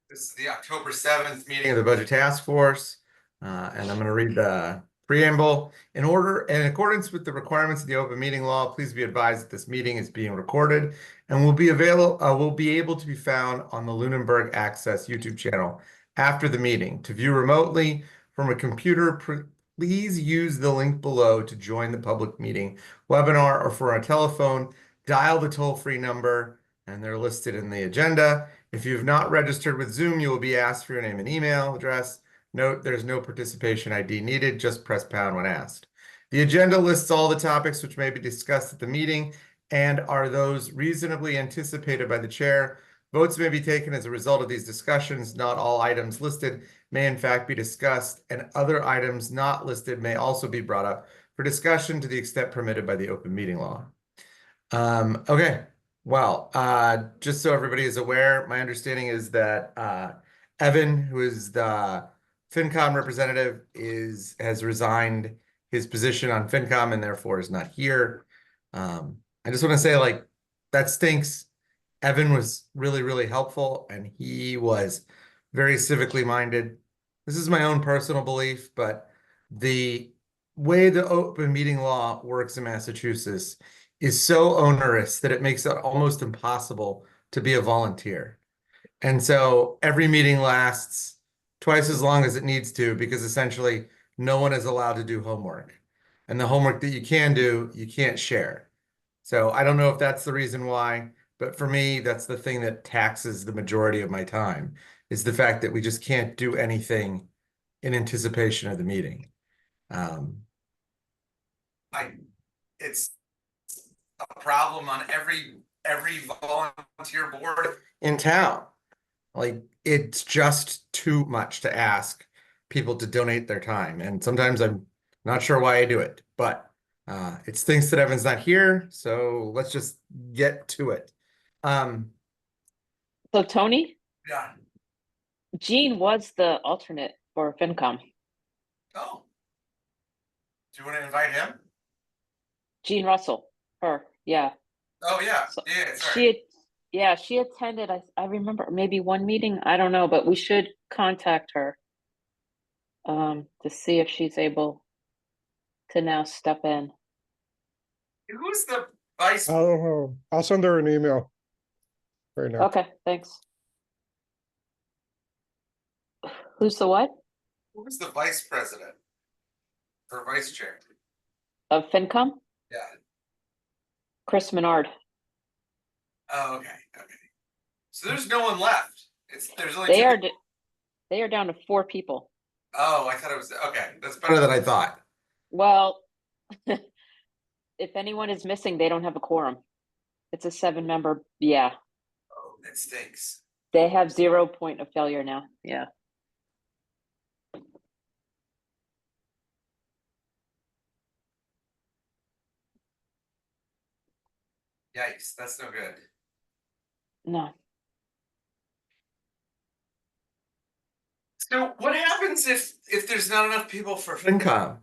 This is the October 7th meeting of the Budget Task Force, and I'm going to read the preamble. In accordance with the requirements of the open meeting law, please be advised that this meeting is being recorded and will be able to be found on the Lunenburg Access YouTube channel after the meeting. To view remotely from a computer, please use the link below to join the public meeting webinar, or for a telephone, dial the toll-free number, and they're listed in the agenda. If you have not registered with Zoom, you will be asked for your name and email address. Note, there's no participation ID needed. Just press pound when asked. The agenda lists all the topics which may be discussed at the meeting and are those reasonably anticipated by the chair. Votes may be taken as a result of these discussions. Not all items listed may in fact be discussed, and other items not listed may also be brought up for discussion to the extent permitted by the open meeting law. Okay. Well, just so everybody is aware, my understanding is that Evan, who is the FinCom representative, has resigned his position on FinCom and therefore is not here. I just want to say, like, that stinks. Evan was really, really helpful, and he was very civically minded. This is my own personal belief, but the way the open meeting law works in Massachusetts is so onerous that it makes it almost impossible to be a volunteer. And so every meeting lasts twice as long as it needs to, because essentially no one is allowed to do homework. And the homework that you can do, you can't share. So I don't know if that's the reason why, but for me, that's the thing that taxes the majority of my time, is the fact that we just can't do anything in anticipation of the meeting. It's a problem on every volunteer board in town. Like, it's just too much to ask people to donate their time, and sometimes I'm not sure why I do it, but it stinks that Evan's not here, so let's just get to it. So Tony, Yeah. Gene was the alternate for FinCom. Oh, do you want to invite him? Gene Russell, her, yeah. Oh yeah, So yeah. Sorry. she attended. I remember maybe one meeting. I don't know, but we should contact her to see if she's able to now step in. Who's the vice? I don't know. I'll send her an email right now. Okay, thanks. Who's the what? Who's the vice president or vice chair? Of FinCom? Yeah. Chris Menard. Oh, okay. So there's no one left. There's only They are down to 4 people. Oh, I thought it was okay. That's better than I thought. Well, if anyone is missing, they don't have a quorum. It's a 7-member. Yeah. Oh, that stinks. They have 0 point of failure now. Yeah. Yikes, that's no good. No. So what happens if there's not enough people for FinCom?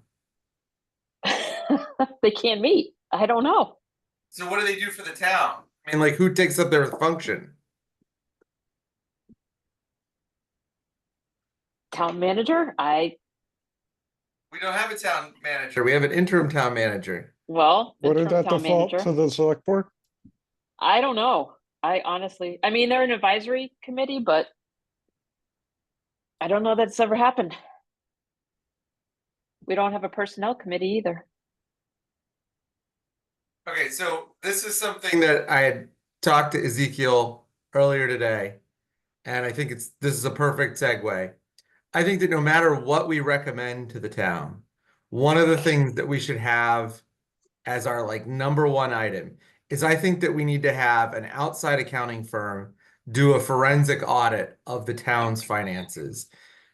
They can't meet. I don't know. So what do they do for the town? I mean, like, who takes up their function? Town manager? We don't have a town manager. We have an interim town manager. Well, Wouldn't interim that town default manager. to the select board? I don't know. I mean, they're an advisory committee, but I don't know that's ever happened. We don't have a personnel committee either. Okay, so this is something that I had talked to Ezekiel earlier today, and I think this is a perfect segue. I think that no matter what we recommend to the town, one of the things that we should have as our like #1 item is, I think that we need to have an outside accounting firm do a forensic audit of the town's finances.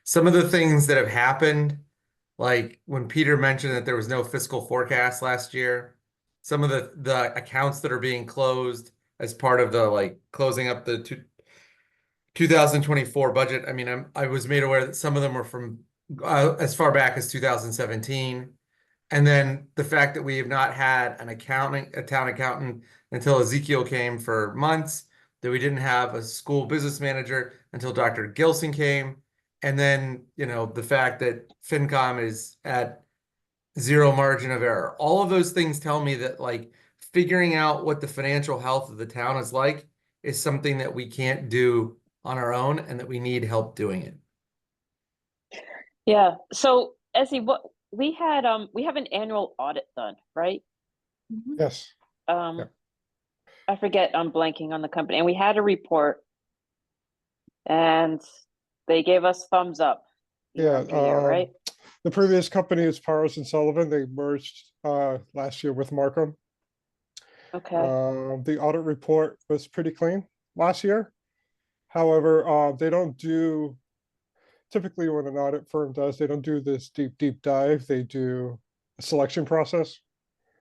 Some of the things that have happened, like when Peter mentioned that there was no fiscal forecast last year, some of the accounts that are being closed as part of the like closing up the 2024 budget. I mean, I was made aware that some of them were from as far back as 2017. And then the fact that we have not had a town accountant until Ezekiel came for months, that we didn't have a school business manager, until Dr. Gilson came. And then, the fact that FinCom is at zero margin of error. All of those things tell me that like figuring out what the financial health of the town is like is something that we can't do on our own and that we need help doing it. Yeah. So Ezzy, we have an annual audit done, right? Yes. Yeah. I forget, I'm blanking on the company, and we had a report and they gave us thumbs up year Yeah. after year, right? The previous company is Powers and Sullivan. They merged last year with Markham. Okay. The audit report was pretty clean last year. However, they don't do, typically when an audit firm does, they don't do this deep dive. They do a selection process.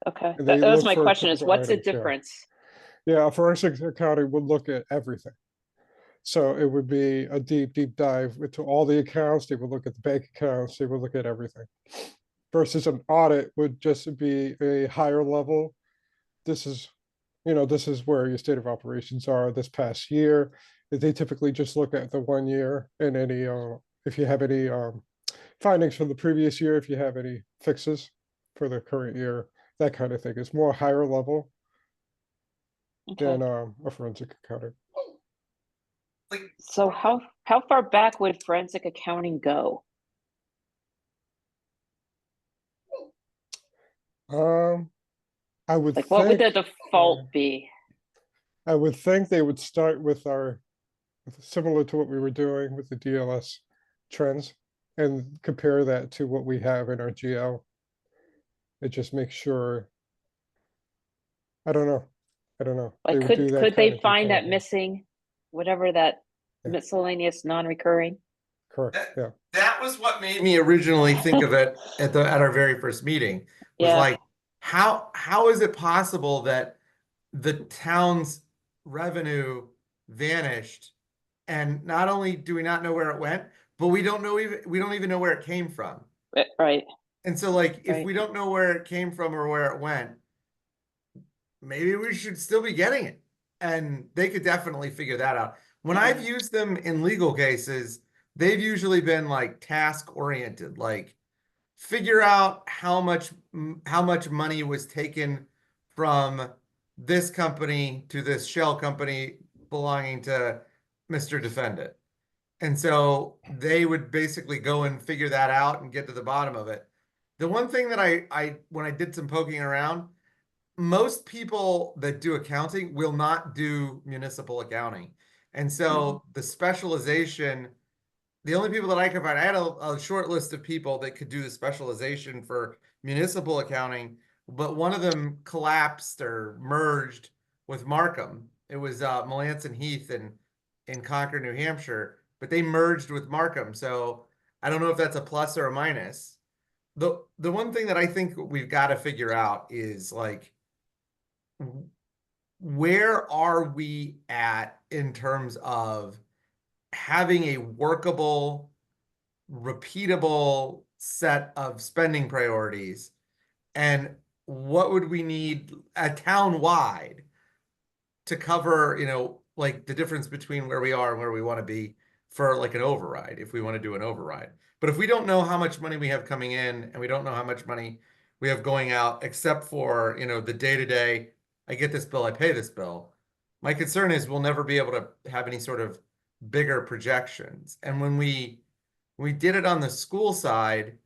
Okay. And That they was look my for question, is typical what's the items, yeah. difference? Yeah, forensic accounting would look at everything. So it would be a deep dive into all the accounts. They would look at the bank accounts. They would look at everything. Versus an audit would just be a higher level. This is where your state of operations are this past year. They typically just look at the 1 year and any, if you have any findings from the previous year, if you have any fixes for the current year, that kind of thing. It's more higher level Okay. than a forensic accounting. So how far back would forensic accounting go? I would Like, what would the think default be? I would think they would start with similar to what we were doing with the DLS trends and compare that to what we have in our GL. It just makes sure. I don't know. They Like, would do that could kind they of find that detail. missing, whatever that Yeah. miscellaneous non-recurring? Correct. Yeah. That was what made me originally think of it at our very first meeting, was Yeah. like, how is it possible that the town's revenue vanished, and not only do we not know where it went, but we don't even know where it came from. Right. And so like if Right. we don't know where it came from or where it went, maybe we should still be getting it. And they could definitely figure that out. When I've used them in legal cases, they've usually been like task oriented, like figure out how much money was taken from this company to this shell company belonging to Mr. Defendant. And so they would basically go and figure that out and get to the bottom of it. The one thing that I when I did some poking around, most people that do accounting will not do municipal accounting. And so the specialization, the only people that I could find, I had a short list of people that could do the specialization for municipal accounting, but one of them collapsed or merged with Markham. It was Melanson Heath in Concord, New Hampshire, but they merged with Markham. So I don't know if that's a plus or a minus. The one thing that I think we've got to figure out is like, where are we at in terms of having a workable, repeatable set of spending priorities, and what would we need a town-wide to cover, like the difference between where we are and where we want to be for like an override, if we want to do an override. But if we don't know how much money we have coming in and we don't know how much money we have going out, except for, the day-to-day, I get this bill, I pay this bill. My concern is we'll never be able to have any sort of bigger projections. And when we did it on the school side,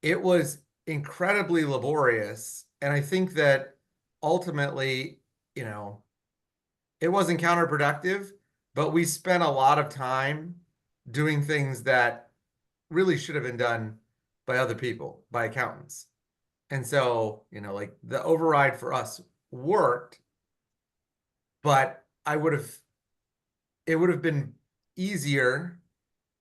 it was incredibly laborious. And I think that ultimately, it wasn't counterproductive, but we spent a lot of time doing things that really should have been done by other people, by accountants. And so, like the override for us worked, but it would have been easier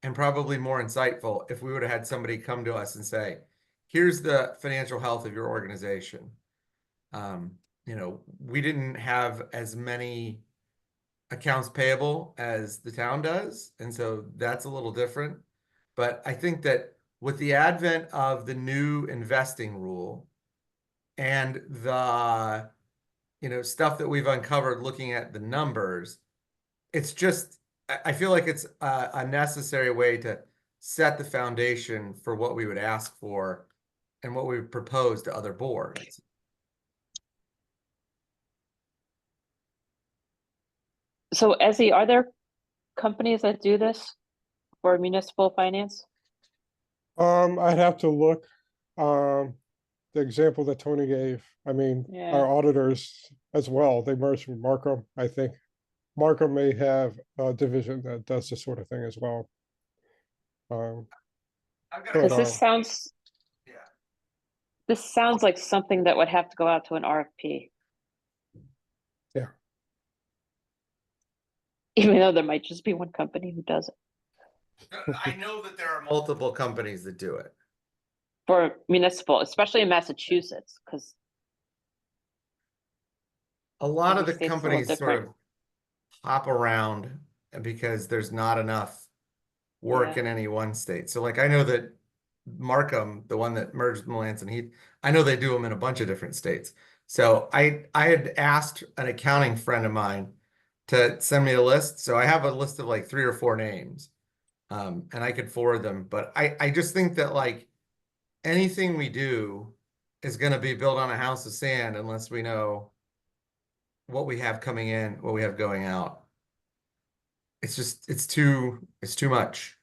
and probably more insightful if we would have had somebody come to us and say, here's the financial health of your organization. We didn't have as many accounts payable as the town does, and so that's a little different. But I think that with the advent of the new investing rule and the stuff that we've uncovered looking at the numbers, it's just I feel like it's a necessary way to set the foundation for what we would ask for and what we would propose to other boards. So Ezzy, are there companies that do this for municipal finance? I'd have to look, the example that Tony gave, I mean, Yeah. our auditors as well, they merged with Markham, I think. Markham may have a division that does this sort of thing as well. I've got But, Because yeah. this sounds like something that would have to go out to an RFP. Yeah. Even though there might just be one company who does it I know that there are multiple companies that do it. for municipal, especially in Massachusetts, because A lot of every the state's a little companies sort of different. hop around because there's not enough work Yeah. in any one state. So like I know that Markham, the one that merged Melanson Heath, I know they do them in a bunch of different states. So I had asked an accounting friend of mine to send me a list. So I have a list of like 3 or 4 names. And I could forward them. But I just think that like anything we do is going to be built on a house of sand unless we know what we have coming in, what we have going out. It's just it's too much.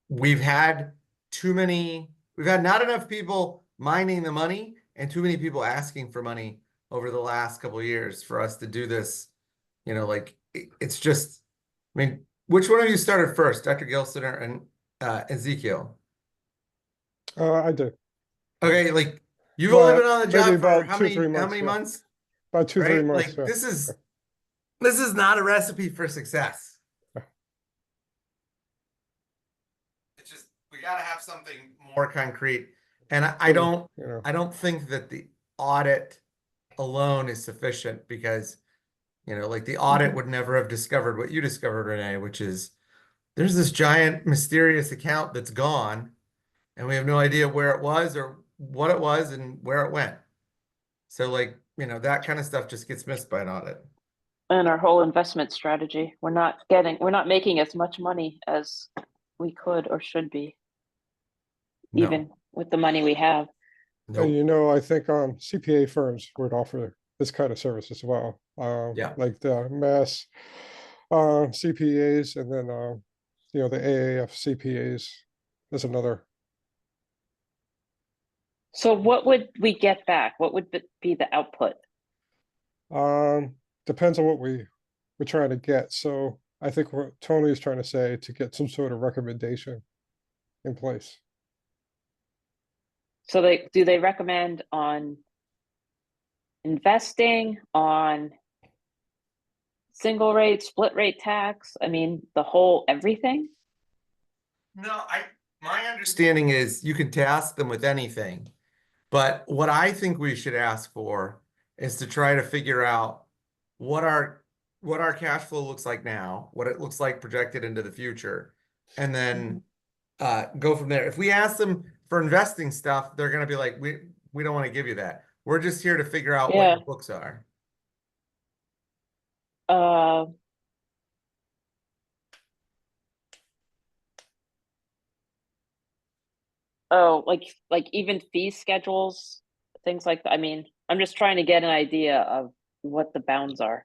We've had too many, we've had not enough people minding the money and too many people asking for money over the last couple of years for us to do this. You know, like it's just, I mean, which one of you started first, Dr. Gilstener and Ezekiel? I did, Okay, like you've only been on the maybe job for about 2-3 how months, many yeah. months? About 2-3 Right? months, Like yeah. this is not a recipe for success. It's just we got to have something more concrete. And I don't You know, I don't think that the audit alone is sufficient because you know, like the audit would never have discovered what you discovered, Renee, which is there's this giant mysterious account that's gone and we have no idea where it was or what it was and where it went. So like, you know, that kind of stuff just gets missed by an audit. And our whole investment strategy, we're not making as much money as we could or should be, No, even with the money we have. and nope. you know, I think CPA firms would offer this kind of service as well. Yeah. Like the mass CPAs, and then you know, the AAF CPAs is another. So what would we get back? What would be the output? Depends on what we're trying to get. So I think what Tony is trying to say, to get some sort of recommendation in place. So do they recommend on investing, on single rate, split rate tax? I mean, the whole everything? No, my understanding is you can task them with anything. But what I think we should ask for is to try to figure out what our cash flow looks like now, what it looks like projected into the future, and then go from there. If we ask them for investing stuff, they're gonna be like, we don't want to give you that. We're just here to figure out what Yeah. your books are. Oh, like even fee schedules, things like that. I mean, I'm just trying to get an idea of what the bounds are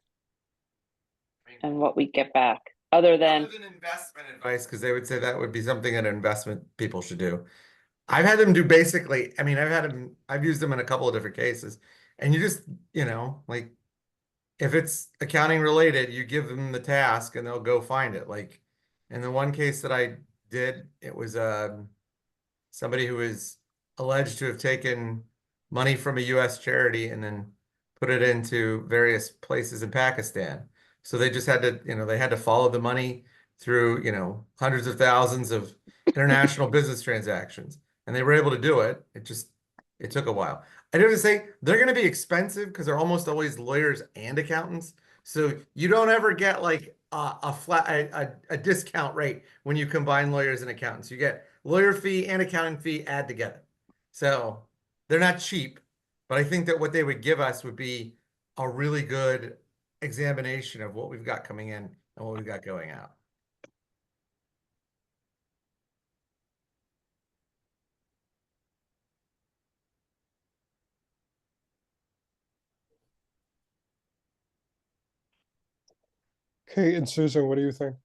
and what we get back, other than Investment advice, because they would say that would be something that investment people should do. I've had them do basically, I mean, I've used them in a couple of different cases. And you just, you know, like if it's accounting related, you give them the task and they'll go find it. Like in the one case that I did, it was somebody who is alleged to have taken money from a US charity and then put it into various places in Pakistan. So they just had to, you know, they had to follow the money through, you know, hundreds of thousands of international business transactions. And they were able to do it. It took a while. I do have to say they're going to be expensive because they're almost always lawyers and accountants. So you don't ever get like a flat a discount rate when you combine lawyers and accountants. You get lawyer fee and accounting fee add together. So they're not cheap, but I think that what they would give us would be a really good examination of what we've got coming in and what we got going out. Kate and Susan, what do you think?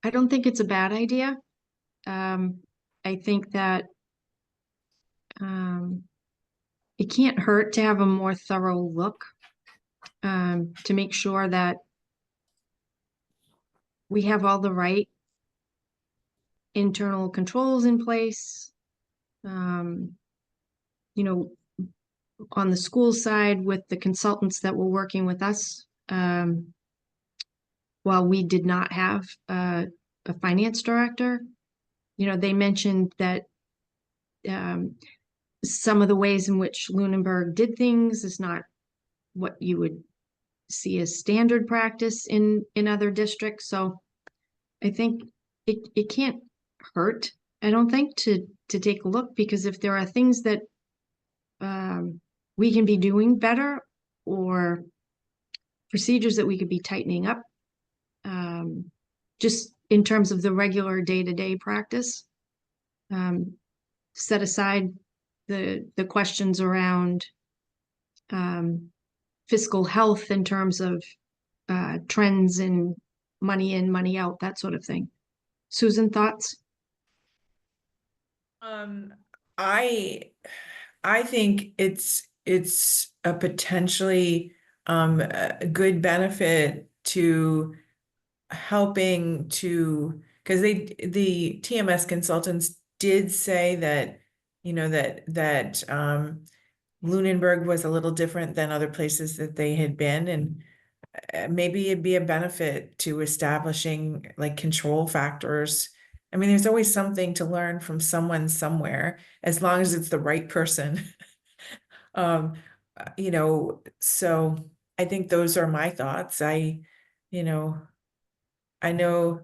I don't think it's a bad idea. I think that it can't hurt to have a more thorough look to make sure that we have all the right internal controls in place. You know, on the school side with the consultants that were working with us, while we did not have a finance director, you know, they mentioned that some of the ways in which Lunenburg did things is not what you would see as standard practice in other districts. So I think it can't hurt, I don't think, to take a look, because if there are things that we can be doing better, or procedures that we could be tightening up, just in terms of the regular day-to-day practice, set aside the questions around fiscal health in terms of trends in money in, money out, that sort of thing. Susan, thoughts? I think it's a potentially a good benefit to helping to, because the TMS consultants did say that, you know, that Lunenburg was a little different than other places that they had been, and maybe it'd be a benefit to establishing like control factors. I mean, there's always something to learn from someone somewhere, as long as it's the right person. You know, so I think those are my thoughts. You know, I know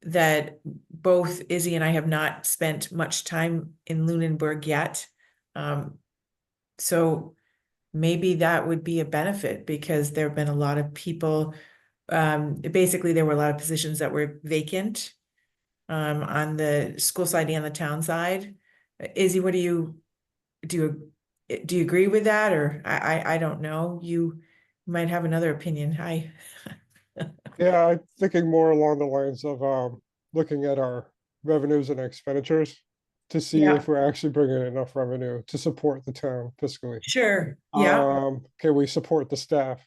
that both Izzy and I have not spent much time in Lunenburg yet. So maybe that would be a benefit, because there have been a lot of people, basically there were a lot of positions that were vacant on the school side and the town side. Izzy, what do you agree with that? Or I don't know, you might have another opinion. Hi. Yeah, I'm thinking more along the lines of looking at our revenues and expenditures to see Yeah. if we're actually bringing enough revenue to support the town fiscally. Sure, yeah, Can we support the staff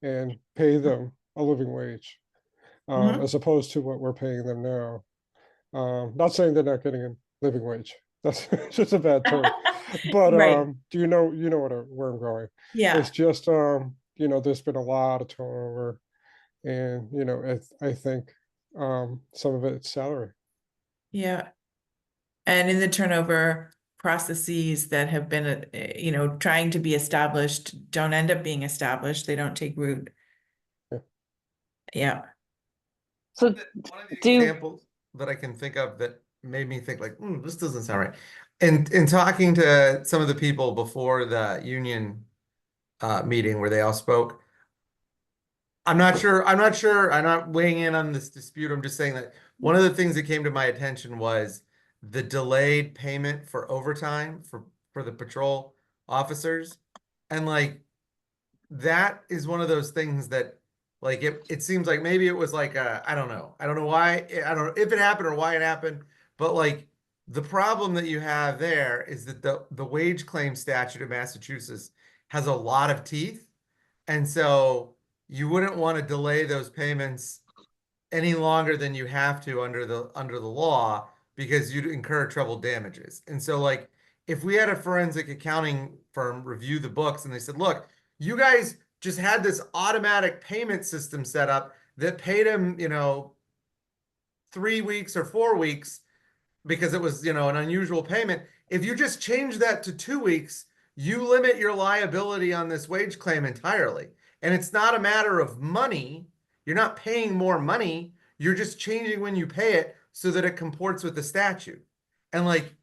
and pay them a living wage, Mhm. as opposed to what we're paying them now? Not saying they're not getting a living wage. That's just a bad term. But Right. do you know where I'm going? Yeah, It's just you know, there's been a lot of turnover, and you know, I think some of it's salary. yeah. And in the turnover processes that have been, you know, trying to be established, don't end up being established, they don't take root. Yeah. Yeah, So One of the do- examples that I can think of that made me think like, this doesn't sound right. And in talking to some of the people before the union meeting where they all spoke, I'm not sure, I'm not weighing in on this dispute. I'm just saying that one of the things that came to my attention was the delayed payment for overtime for the patrol officers. And like that is one of those things that like it seems like maybe it was like I don't know. I don't know why, I don't know if it happened or why it happened, but like the problem that you have there is that the wage claim statute of Massachusetts has a lot of teeth. And so you wouldn't want to delay those payments any longer than you have to under the law, because you'd incur trouble damages. And so like if we had a forensic accounting firm review the books and they said, look, you guys just had this automatic payment system set up that paid him, 3 weeks or 4 weeks because it was, an unusual payment. If you just change that to 2 weeks, you limit your liability on this wage claim entirely. And it's not a matter of money. You're not paying more money. You're just changing when you pay it so that it comports with the statute. And like,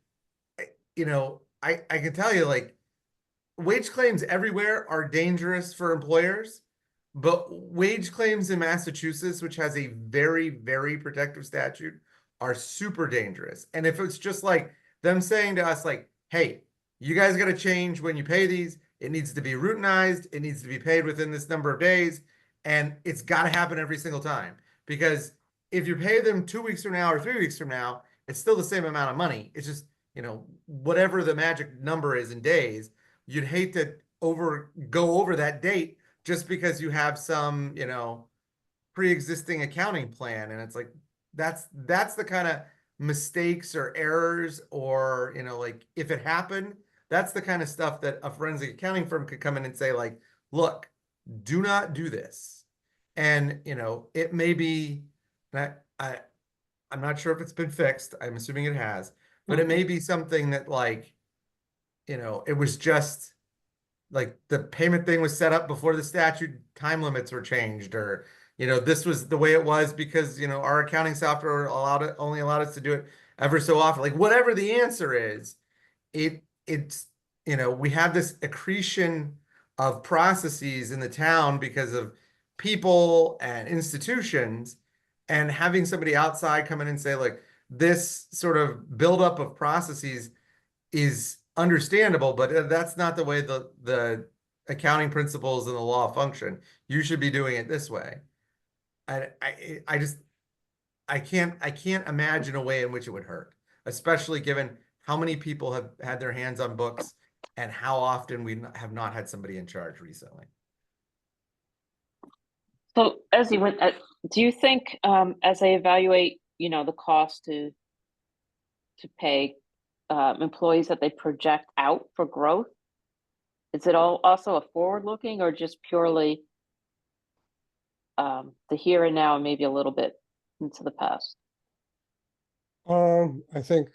I can tell you, like, wage claims everywhere are dangerous for employers, but wage claims in Massachusetts, which has a very, very protective statute, are super dangerous. And if it's just like them saying to us, like, hey, you guys got to change when you pay these, it needs to be routinized, it needs to be paid within this number of days, and it's got to happen every single time. Because if you pay them 2 weeks from now or 3 weeks from now, it's still the same amount of money. It's just, whatever the magic number is in days, you'd hate to go over that date just because you have some, pre-existing accounting plan. And it's like, that's the kind of mistakes or errors, or, like, if it happened, that's the kind of stuff that a forensic accounting firm could come in and say, like, look, do not do this. And, it may be that I'm not sure if it's been fixed. I'm assuming it has, but it may be something that, like, it was just like the payment thing was set up before the statute time limits were changed, or, this was the way it was because, our accounting software only allowed us to do it ever so often. Like, whatever the answer is, it's, we have this accretion of processes in the town because of people and institutions, and having somebody outside come in and say, like, this sort of buildup of processes is understandable, but that's not the way the accounting principles and the law function. You should be doing it this way. I can't imagine a way in which it would hurt, especially given how many people have had their hands on books and how often we have not had somebody in charge recently. So as you went, do you think, as they evaluate, the cost to pay employees, that they project out for growth? Is it also a forward-looking, or just purely the here and now, and maybe a little bit into the past? I think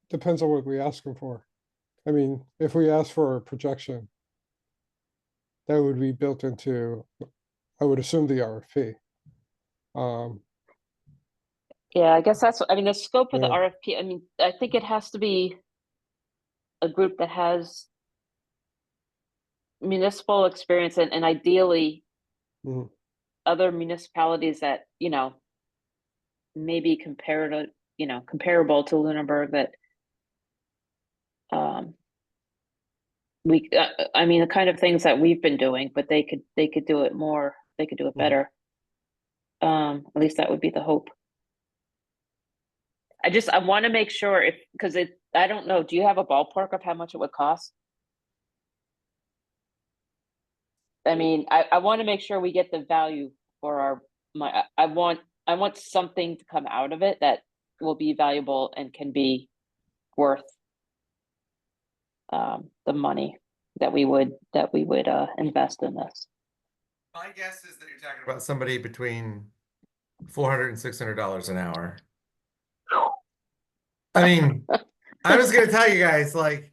depends on what we ask them for. I mean, if we ask for a projection, that would be built into, I would assume, the RFP. Yeah, I guess that's, the scope of the Yeah. RFP, I think it has to be a group that has municipal experience, and ideally Mhm. other municipalities that, maybe comparable to Lunenburg, that the kind of things that we've been doing, but they could do it more, they could do it better. At least that would be the hope. I want to make sure, because I don't know, do you have a ballpark of how much it would cost? I want to make sure we get the value for I want something to come out of it that will be valuable and can be worth the money that we would invest in this. My guess is that you're talking about somebody between $400 and $600 an hour. I'm just gonna tell you guys, like,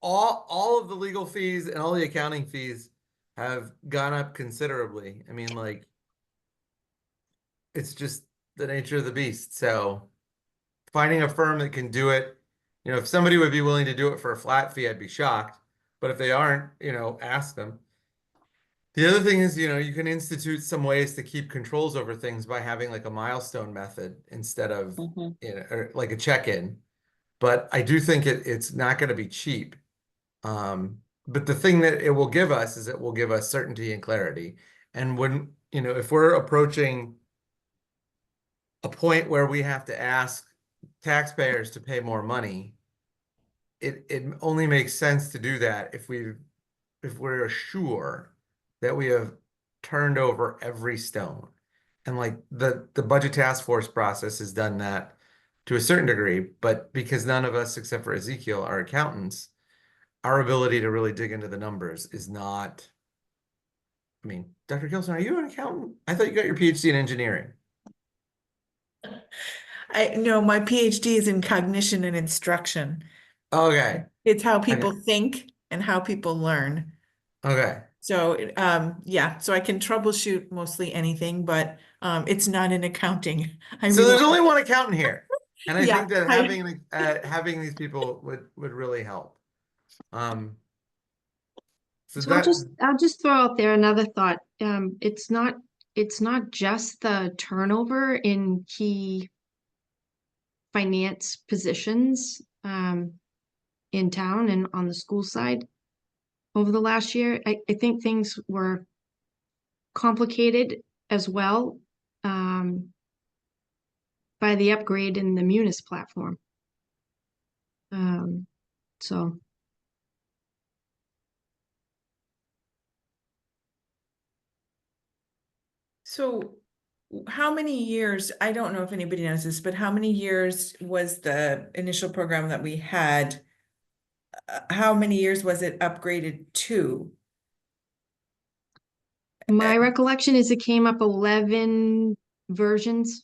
all of the legal fees and all the accounting fees have gone up considerably. Like, it's just the nature of the beast. So finding a firm that can do it, if somebody would be willing to do it for a flat fee, I'd be shocked. But if they aren't, ask them. The other thing is, you can institute some ways to keep controls over things by having, like, a milestone method instead of, or like a check-in. But I do think it's not going to be cheap. But the thing that it will give us is it will give us certainty and clarity. And when, if we're approaching a point where we have to ask taxpayers to pay more money, it only makes sense to do that if we're sure that we have turned over every stone. And, like, the budget task force process has done that to a certain degree, but because none of us, except for Ezekiel, are accountants, our ability to really dig into the numbers is not. Dr. Kilson, are you an accountant? I thought you got your PhD in engineering. No, my PhD is in cognition and instruction. Okay. It's how people think and how people learn. Okay. So, yeah, so I can troubleshoot mostly anything, but it's not in accounting. So there's only one accountant here. And I Yeah, think that having these people would really help. So So that, I'll just throw out there another thought. It's not just the turnover in key finance positions, in town and on the school side over the last year. I think things were complicated as well, by the upgrade in the Munis platform. So. So how many years, I don't know if anybody knows this, but how many years was the initial program that we had? How many years was it upgraded to? My recollection is it came up 11 versions.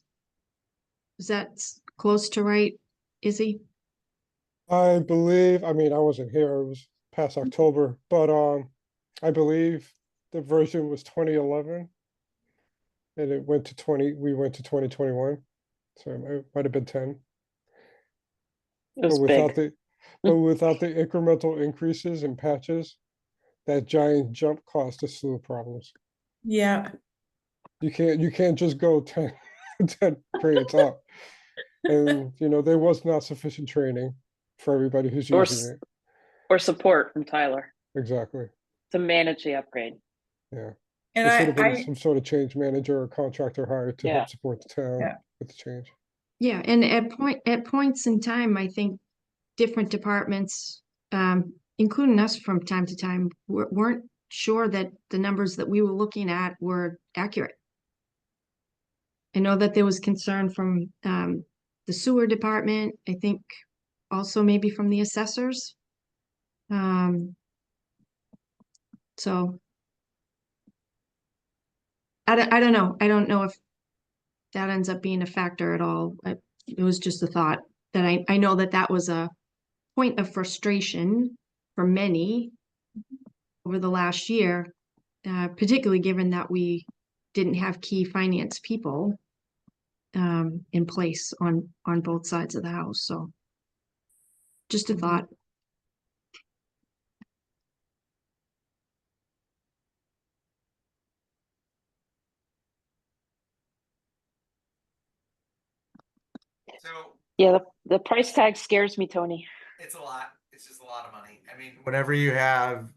Is that close to right, Izzy? I believe, I mean, I wasn't here, it was past October, but I believe the version was 2011. And it went to 20, we went to 2021. So it might have been 10. It was But without big. but without the incremental increases and patches, that giant jump caused a slew of problems. Yeah, You can't just go 10, 10 grades up. And there was not sufficient training for everybody who's Or using it. or support from Tyler Exactly. to manage the upgrade. Yeah. and There should have been I, some sort of change manager or contractor hired to Yeah. help support the town Yeah. with the change. Yeah, and at points in time, I think different departments, including us from time to time, weren't sure that the numbers that we were looking at were accurate. I know that there was concern from the sewer department, I think also maybe from the assessors. So I don't know. I don't know if that ends up being a factor at all. It was just a thought that I know that was a point of frustration for many over the last year, particularly given that we didn't have key finance people in place on both sides of the house. So just a thought. so Yeah, the price tag scares me, Tony. it's a lot. It's just a lot of money. I mean, whenever you have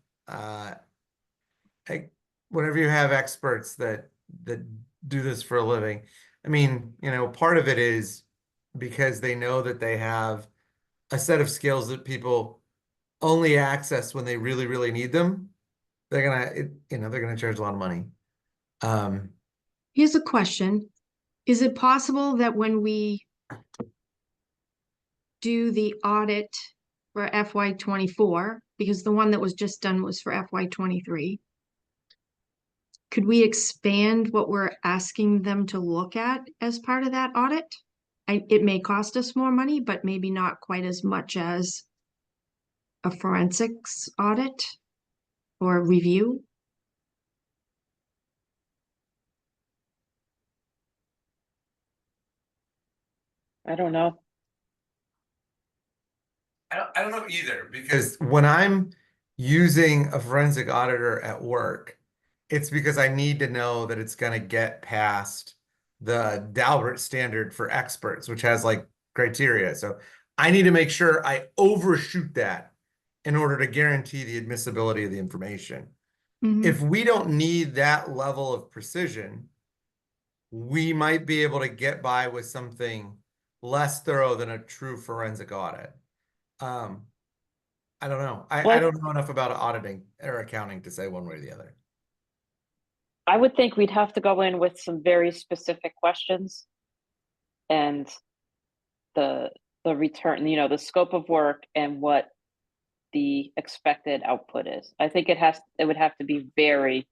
whenever you have experts that do this for a living, I mean, part of it is because they know that they have a set of skills that people only access when they really, really need them. They're gonna charge a lot of money. Here's a question. Is it possible that when we do the audit for FY24, because the one that was just done was for FY23, could we expand what we're asking them to look at as part of that audit? It may cost us more money, but maybe not quite as much as a forensics audit or review. I don't know. I don't know either, because when I'm using a forensic auditor at work, it's because I need to know that it's gonna get past the Dalbert standard for experts, which has like criteria. So I need to make sure I overshoot that in order to guarantee the admissibility of the information. Mhm. If we don't need that level of precision, we might be able to get by with something less thorough than a true forensic audit. I don't know. I Well, don't know enough about auditing or accounting to say one way or the other. I would think we'd have to go in with some very specific questions and the return, the scope of work and what the expected output is. I think it would have to be very,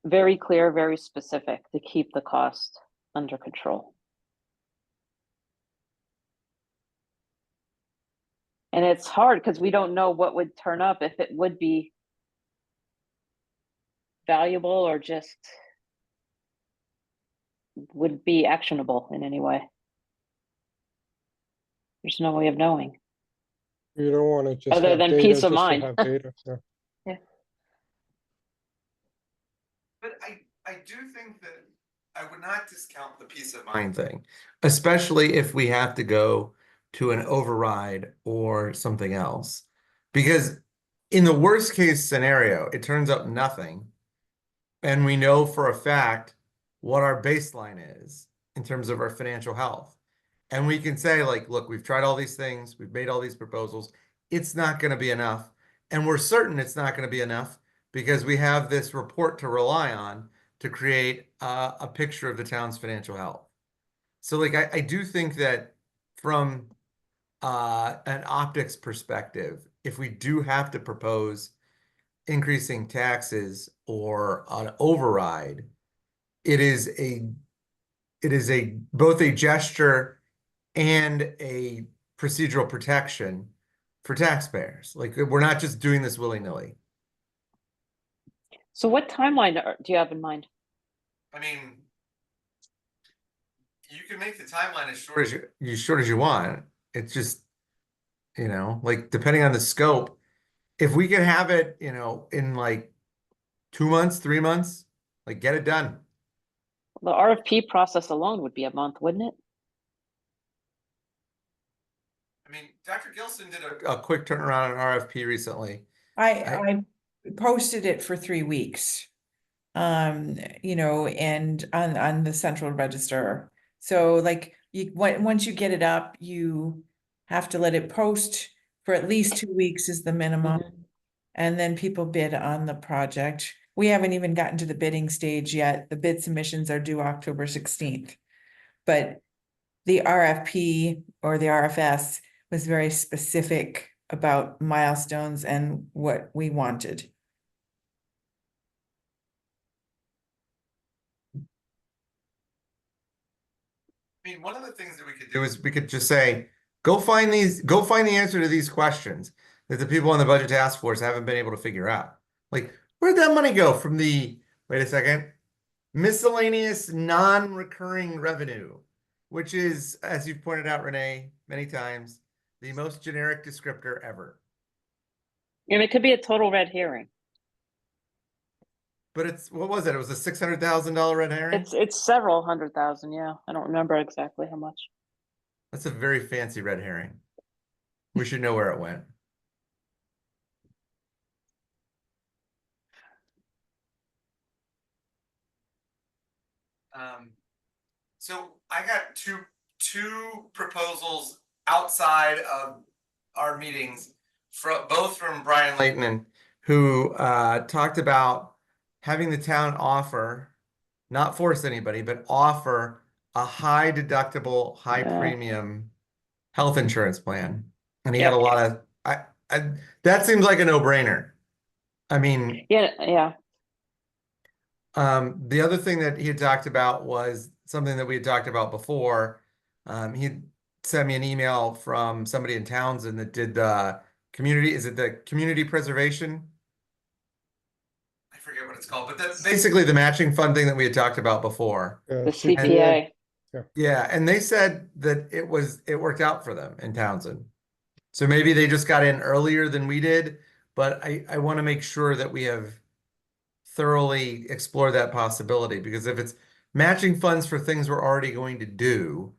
very clear, very specific to keep the cost under control. And it's hard because we don't know what would turn up, if it would be valuable or just would be actionable in any way. There's no way of knowing. You don't want to just Other have than data peace just of to mind. have data, yeah. But I do think that I would not discount the peace of mind thing, especially if we have to go to an override or something else. Because in the worst case scenario, it turns up nothing. And we know for a fact what our baseline is in terms of our financial health. And we can say, like, look, we've tried all these things, we've made all these proposals, it's not going to be enough. And we're certain it's not going to be enough because we have this report to rely on to create a picture of the town's financial health. So, like, I do think that from an optics perspective, if we do have to propose increasing taxes or an override, it is a both a gesture and a procedural protection for taxpayers. Like, we're not just doing this willy-nilly. So what timeline do you have in mind? I mean, you can make the timeline as short as you want. It's just, like, depending on the scope, if we can have it, in like 2 months, 3 months, like, get it done. The RFP process alone would be a month, wouldn't it? I mean, Dr. Gilson did a quick turnaround on RFP recently. I posted it for 3 weeks. And on the central register. So like once you get it up, you have to let it post for at least 2 weeks is the minimum. And then people bid on the project. We haven't even gotten to the bidding stage yet. The bid submissions are due October 16th. But the RFP or the RFS was very specific about milestones and what we wanted. I mean, one of the things that we could do is we could just say, go find the answer to these questions that the people on the budget task force haven't been able to figure out. Like, where'd that money go from wait a second, miscellaneous non-recurring revenue, which is, as you've pointed out, Renee, many times, the most generic descriptor ever. And it could be a total red herring. But what was it? It was a $600,000 red herring? It's several 100,000, yeah. I don't remember exactly how much. That's a very fancy red herring. We should know where it went. So I got two proposals outside of our meetings, both from Brian Leighton, who talked about having the town offer, not force anybody, but offer a high deductible, high Yeah. premium health insurance plan. And he had Yep. a lot of, that seems like a no-brainer. I mean, Yeah. the other thing that he had talked about was something that we had talked about before. He sent me an email from somebody in Townsend that did the community preservation? I forget what it's called, but that's basically the matching fund thing that we had talked about before. The CPA. Yeah, and they said that it worked out for them in Townsend. So maybe they just got in earlier than we did, but I want to make sure that we have thoroughly explored that possibility, because if it's matching funds for things we're already going to do,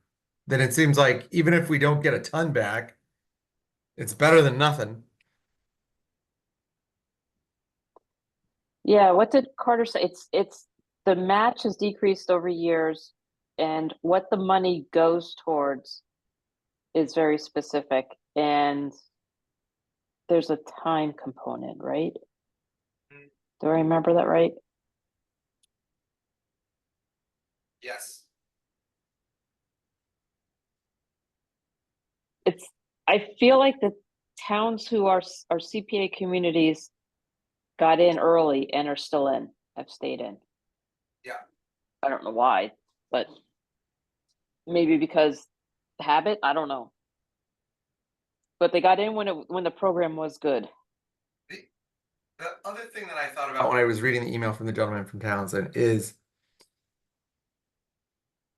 then it seems like even if we don't get a ton back, it's better than nothing. Yeah, what did Carter say? It's the match has decreased over years, and what the money goes towards is very specific, and there's a time component, right? Do I remember that right? Yes. I feel like the towns who are CPA communities got in early and are still in, have stayed in. Yeah. I don't know why, but maybe because habit, I don't know. But they got in when the program was good. The other thing that I thought about when I was reading the email from the gentleman from Townsend is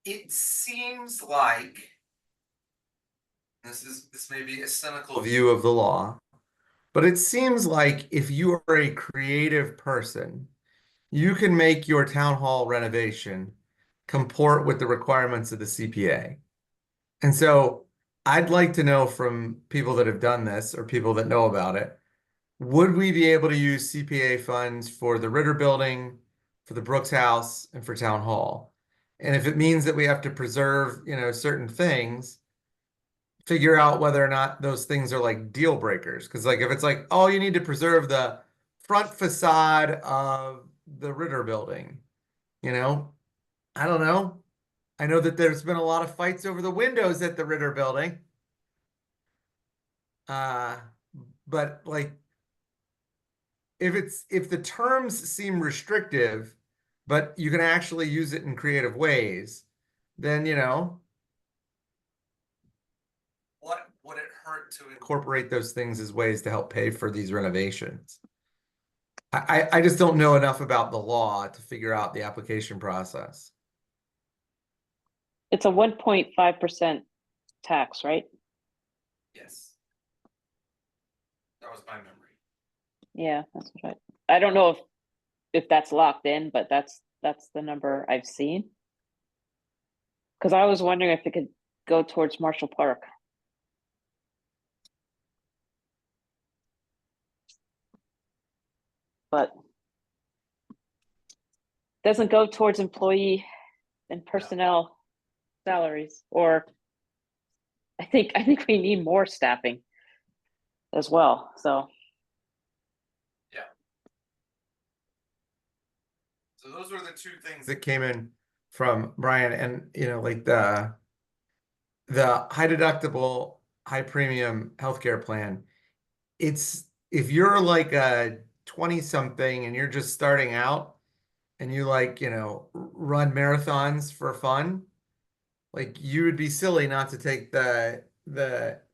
it seems like, This may be a cynical view of the law, but it seems like if you are a creative person, you can make your town hall renovation comport with the requirements of the CPA. And so I'd like to know from people that have done this or people that know about it, would we be able to use CPA funds for the Ritter Building, for the Brooks House, and for Town Hall? And if it means that we have to preserve, certain things, figure out whether or not those things are like deal breakers. Because like if it's like, oh, you need to preserve the front facade of the Ritter Building, I don't know. I know that there's been a lot of fights over the windows at the Ritter Building. But like if the terms seem restrictive, but you can actually use it in creative ways, then what would it hurt to incorporate those things as ways to help pay for these renovations? I just don't know enough about the law to figure out the application process. It's a 1.5% tax, right? Yes. That was my memory. Yeah, that's what I don't know if that's locked in, but that's the number I've seen. Because I was wondering if it could go towards Marshall Park. But doesn't go towards employee and personnel salaries, or I think we need more staffing as well. So so those were the two things that came in from Brian, and like the high deductible, high premium healthcare plan. It's if you're like a 20 something and you're just starting out and you like, run marathons for fun, like you would be silly not to take the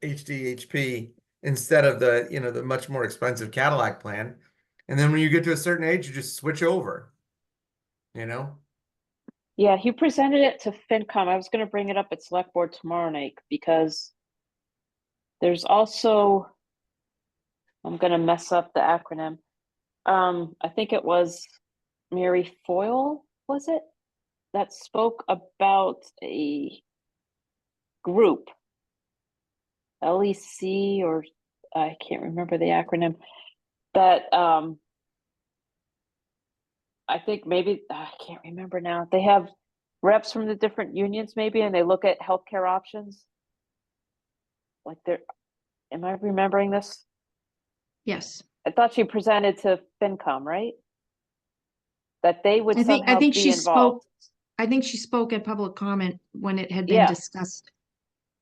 HDHP instead of the much more expensive Cadillac plan. And then when you get to a certain age, you just switch over, yeah, he presented it to FinCom. I was going to bring it up at select board tomorrow night because there's also, I'm going to mess up the acronym. I think it was Mary Foyle, was it? That spoke about a group, LEC, or I can't remember the acronym, that I think maybe, I can't remember now. They have reps from the different unions maybe, and they look at healthcare options. Like am I remembering this? Yes. I thought she presented to FinCom, right? That they would I somehow think be she involved. spoke, I think she spoke at public comment when it had been Yeah. discussed.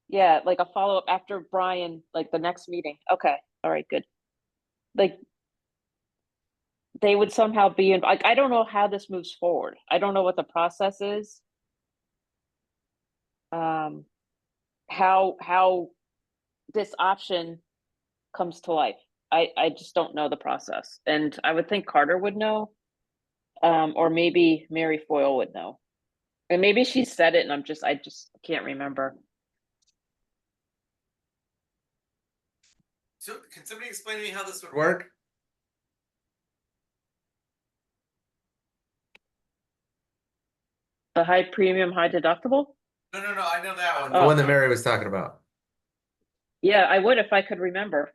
Yeah, like a follow-up after Brian, like the next meeting. Okay, all right, good. Like they would somehow be in, like, I don't know how this moves forward. I don't know what the process is. How this option comes to life. I just don't know the process. And I would think Carter would know. Or maybe Mary Foyle would know. And maybe she said it and I just can't remember. So can somebody explain to me how this would work? The high premium, high deductible? No, I know that one. Oh. The one that Mary was talking about. Yeah, I would if I could remember.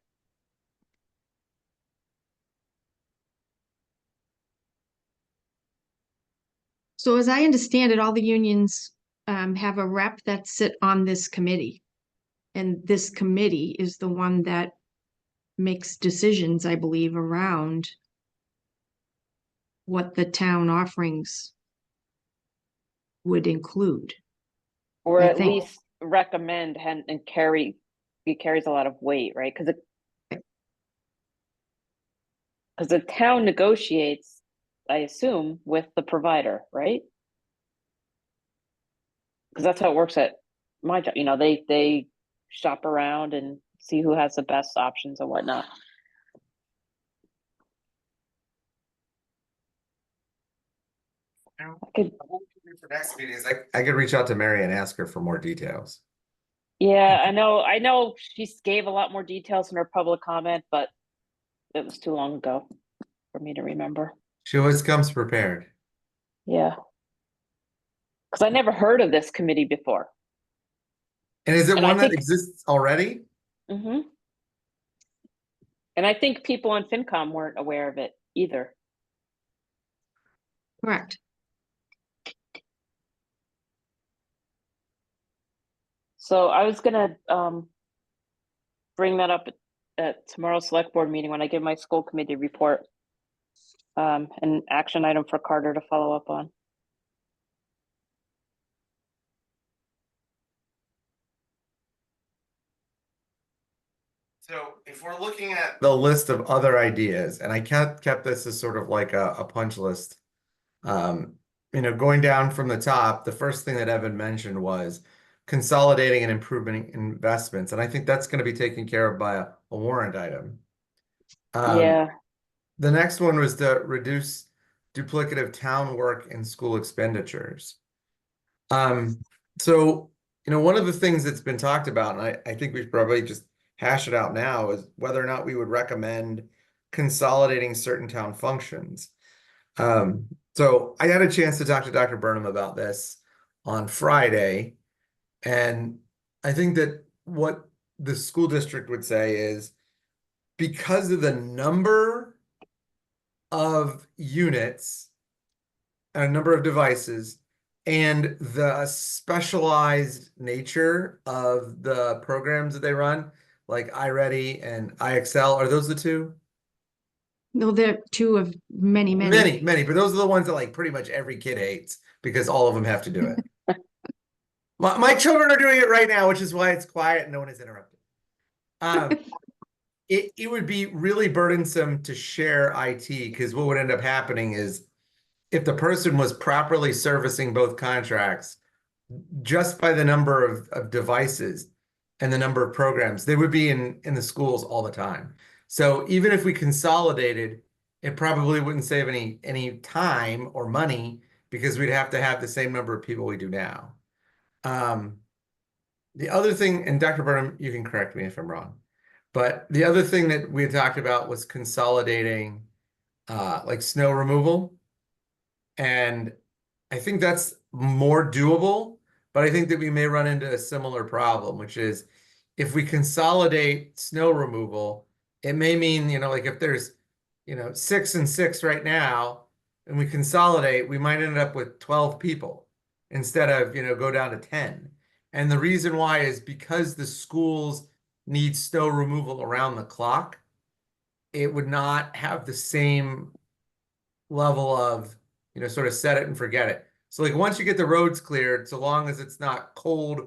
So as I understand it, all the unions have a rep that sit on this committee. And this committee is the one that makes decisions, I believe, around what the town offerings would include. Or I at think- least recommend and it carries a lot of weight, right? Because the town negotiates, I assume, with the provider, right? Because that's how it works at my job. They shop around and see who has the best options and whatnot. I could, For next meetings, I could reach out to Mary and ask her for more details. Yeah, I know she gave a lot more details in her public comment, but it was too long ago for me to remember. She always comes prepared. Yeah. Because I never heard of this committee before. And is it And I one that think- exists already? Mm-hmm. And I think people on FinCom weren't aware of it either. Correct. So I was gonna bring that up at tomorrow's select board meeting when I give my school committee report. An action item for Carter to follow up on. So if we're looking at the list of other ideas, and I kept this as sort of like a punch list. Going down from the top, the first thing that Evan mentioned was consolidating and improving investments. And I think that's going to be taken care of by a warrant item. Yeah, The next one was to reduce duplicative town work and school expenditures. So, one of the things that's been talked about, and I think we should probably just hash it out now, is whether or not we would recommend consolidating certain town functions. So I had a chance to talk to Dr. Burnham about this on Friday, and I think that what the school district would say is because of the number of units and number of devices and the specialized nature of the programs that they run, like iReady and iExcel, are those the two? No, they're two of many, many. Many, but those are the ones that like pretty much every kid hates because all of them have to do it. My children are doing it right now, which is why it's quiet and no one is interrupted. It would be really burdensome to share IT because what would end up happening is if the person was properly servicing both contracts, just by the number of devices and the number of programs, they would be in the schools all the time. So even if we consolidated, it probably wouldn't save any time or money because we'd have to have the same number of people we do now. The other thing, and Dr. Burnham, you can correct me if I'm wrong, but the other thing that we had talked about was consolidating like snow removal. And I think that's more doable, but I think that we may run into a similar problem, which is if we consolidate snow removal, it may mean, like if there's, 6 and 6 right now, and we consolidate, we might end up with 12 people instead of, go down to 10. And the reason why is because the schools need snow removal around the clock, it would not have the same level of, sort of set it and forget it. So like once you get the roads cleared, so long as it's not cold,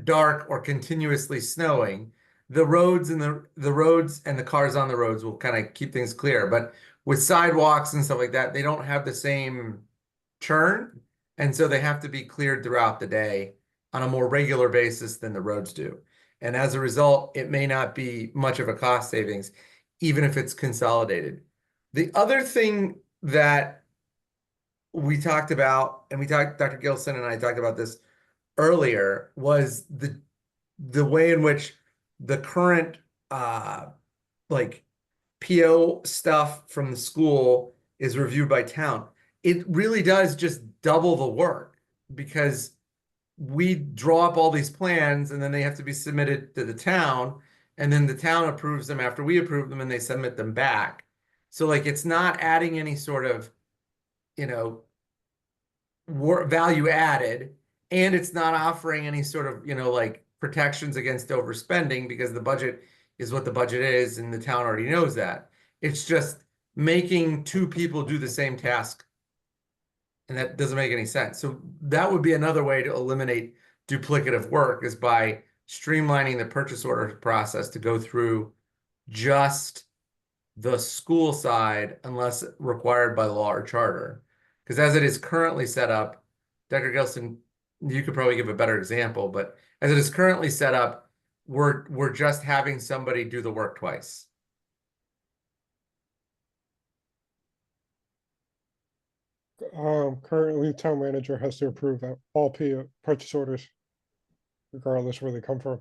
dark, or continuously snowing, the roads and the cars on the roads will kind of keep things clear. But with sidewalks and stuff like that, they don't have the same churn. And so they have to be cleared throughout the day on a more regular basis than the roads do. And as a result, it may not be much of a cost savings, even if it's consolidated. The other thing that we talked about, and Dr. Gilson and I talked about this earlier, was the way in which the current like PO stuff from the school is reviewed by town. It really does just double the work because we draw up all these plans and then they have to be submitted to the town, and then the town approves them after we approve them and they submit them back. So like it's not adding any sort of, value added, and it's not offering any sort of, like protections against overspending because the budget is what the budget is and the town already knows that. It's just making two people do the same task. And that doesn't make any sense. So that would be another way to eliminate duplicative work is by streamlining the purchase order process to go through just the school side unless required by law or charter. Because as it is currently set up, Dr. Gilson, you could probably give a better example, but as it is currently set up, we're just having somebody do the work twice. Currently, town manager has to approve all PO purchase orders. regardless where they come from.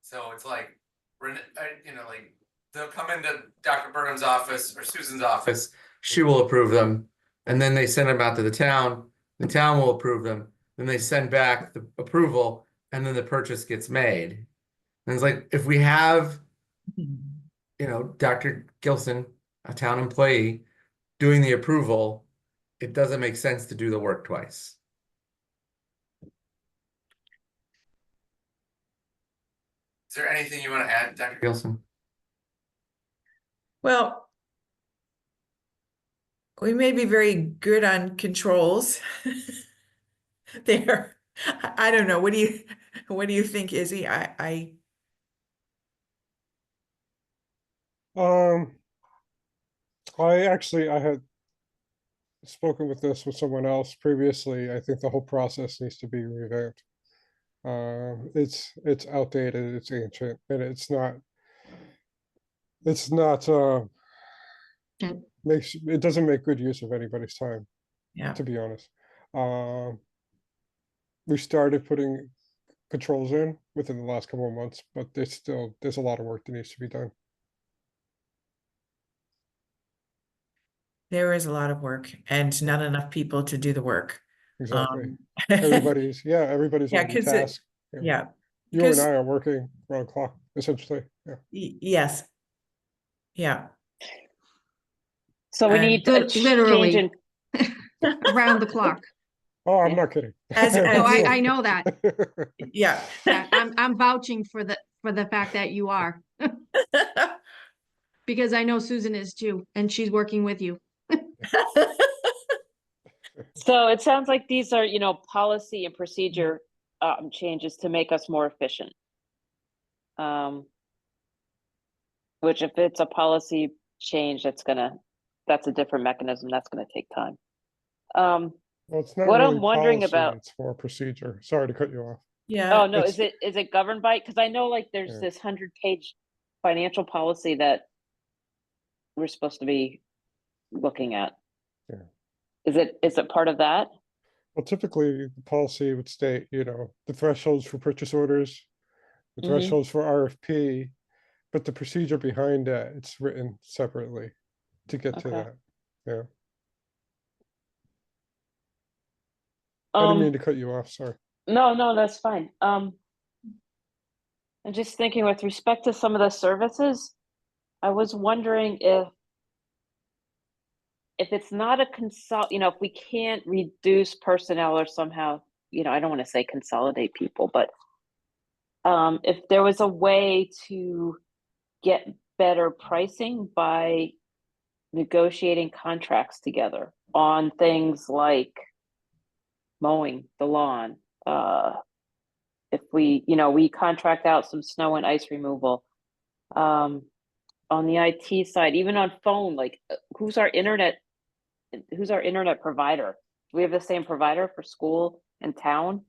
So it's like, like they'll come into Dr. Burnham's office or Susan's office, she will approve them, and then they send them out to the town will approve them, then they send back the approval, and then the purchase gets made. And it's like, if we have, Dr. Gilson, a town employee, doing the approval, it doesn't make sense to do the work twice. Is there anything you want to add, Dr. Gilson? Well, we may be very good on controls there. I don't know. What do you think, Izzy? I had spoken with someone else previously. I think the whole process needs to be revamped. It's outdated, it's ancient, and it's not Yeah. it doesn't make good use of anybody's time, Yeah. to be honest. We started putting controls in within the last couple of months, but there's a lot of work that needs to be done. There is a lot of work and not enough people to do the work. Exactly. Everybody's Yeah, on the 'cause task. yeah. You and because- I are working around the clock, essentially. Yeah. Yes. Yeah. So we And need a change literally. in, Around the clock. Oh, I'm Yeah. not kidding. As- No, as- I know that. Yeah. Yeah, I'm vouching for the fact that you are, because I know Susan is too, and she's working with you. so it sounds like these are, policy and procedure changes to make us more efficient. Which if it's a policy change, that's a different mechanism, that's gonna take time. Well, it's not What I'm really wondering policy, about- it's more procedure. Sorry to cut you off. Yeah. Oh, no, it's- is it governed by, because I know like there's Yeah. this 100-page financial policy that we're supposed to be looking at. Yeah. Is it part of that? Well, typically, the policy would state, the thresholds for purchase orders, the Mhm. thresholds for RFP, but the procedure behind that, it's written separately to get to Okay. that. Yeah. I didn't mean to cut you off, sorry. No, that's fine. I'm just thinking with respect to some of the services, I was wondering if it's not a if we can't reduce personnel or somehow, I don't want to say consolidate people, but if there was a way to get better pricing by negotiating contracts together on things like mowing the lawn, if we contract out some snow and ice removal, on the IT side, even on phone, like who's our internet provider? Do we have the same provider for school and town?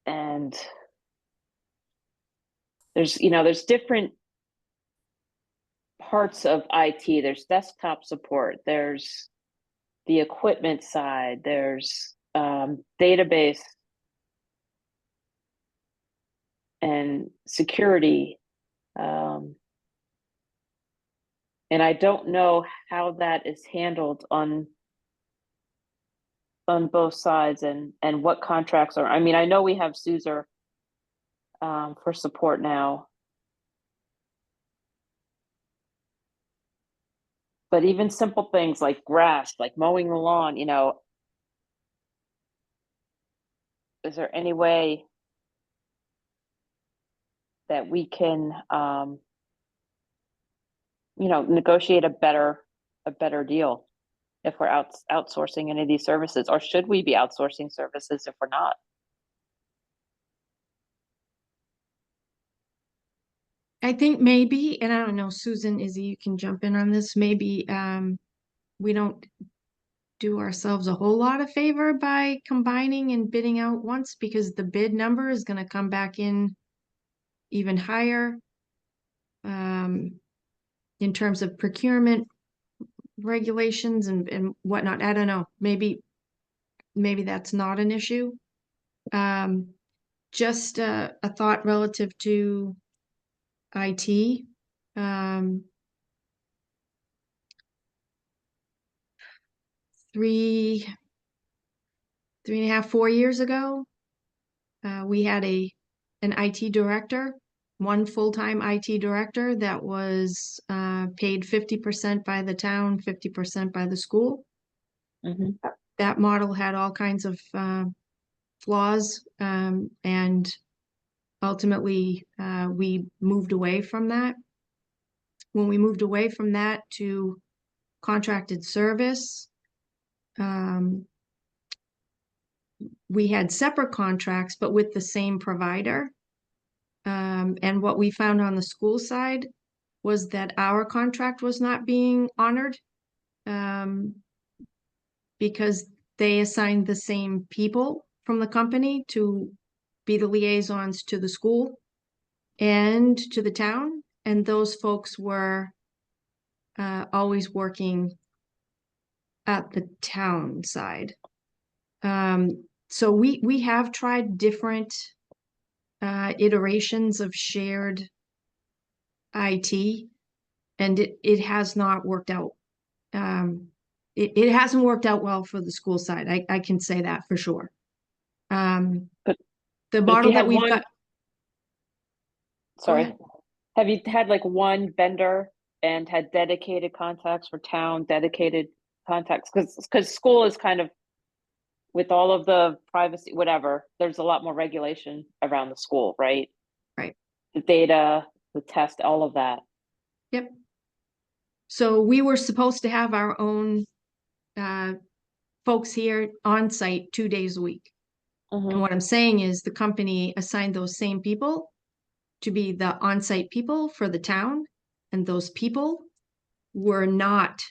And there's different parts of IT. There's desktop support, there's the equipment side, there's database and security. And I don't know how that is handled on both sides and what contracts are. I mean, I know we have SUSER for support now. But even simple things like grass, like mowing the lawn, is there any way that we can, negotiate a better deal if we're outsourcing any of these services, or should we be outsourcing services if we're not? I think maybe, and I don't know, Susan, Izzy, you can jump in on this, maybe we don't do ourselves a whole lot of favor by combining and bidding out once, because the bid number is gonna come back in even higher. In terms of procurement regulations and whatnot. I don't know. Maybe that's not an issue. Just a thought relative to IT. Three and a half, 4 years ago, we had an IT director, one full-time IT director that was paid 50% by the town, 50% by the school. Mhm. That model had all kinds of flaws, and ultimately we moved away from that. When we moved away from that to contracted service, we had separate contracts, but with the same provider. And what we found on the school side was that our contract was not being honored, because they assigned the same people from the company to be the liaisons to the school and to the town. And those folks were always working at the town side. So we have tried different iterations of shared IT, and it has not worked out. It hasn't worked out well for the school side. I can say that for sure. But The if model you that had we've one- got. Sorry. ahead. Have you had like one vendor and had dedicated contacts for town, dedicated contacts? Because school is kind of, with all of the privacy, whatever, there's a lot more regulation around the school, right? Right. The data, the test, all of that. Yep. So we were supposed to have our own folks here on site 2 days a week. And Mhm. what I'm saying is the company assigned those same people to be the on-site people for the town, and those people were not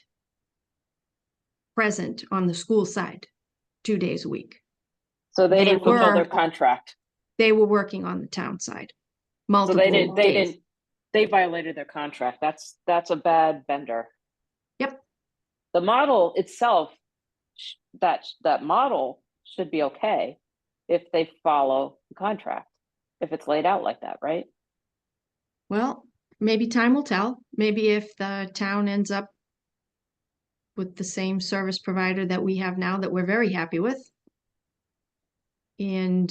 present on the school side 2 days a week. So they They didn't fulfill their were- contract. They were working on the town side So multiple days. they violated their contract. That's a bad vendor. Yep. The model itself, that model should be okay if they follow the contract, if it's laid out like that, right? Well, maybe time will tell. Maybe if the town ends up with the same service provider that we have now that we're very happy with, and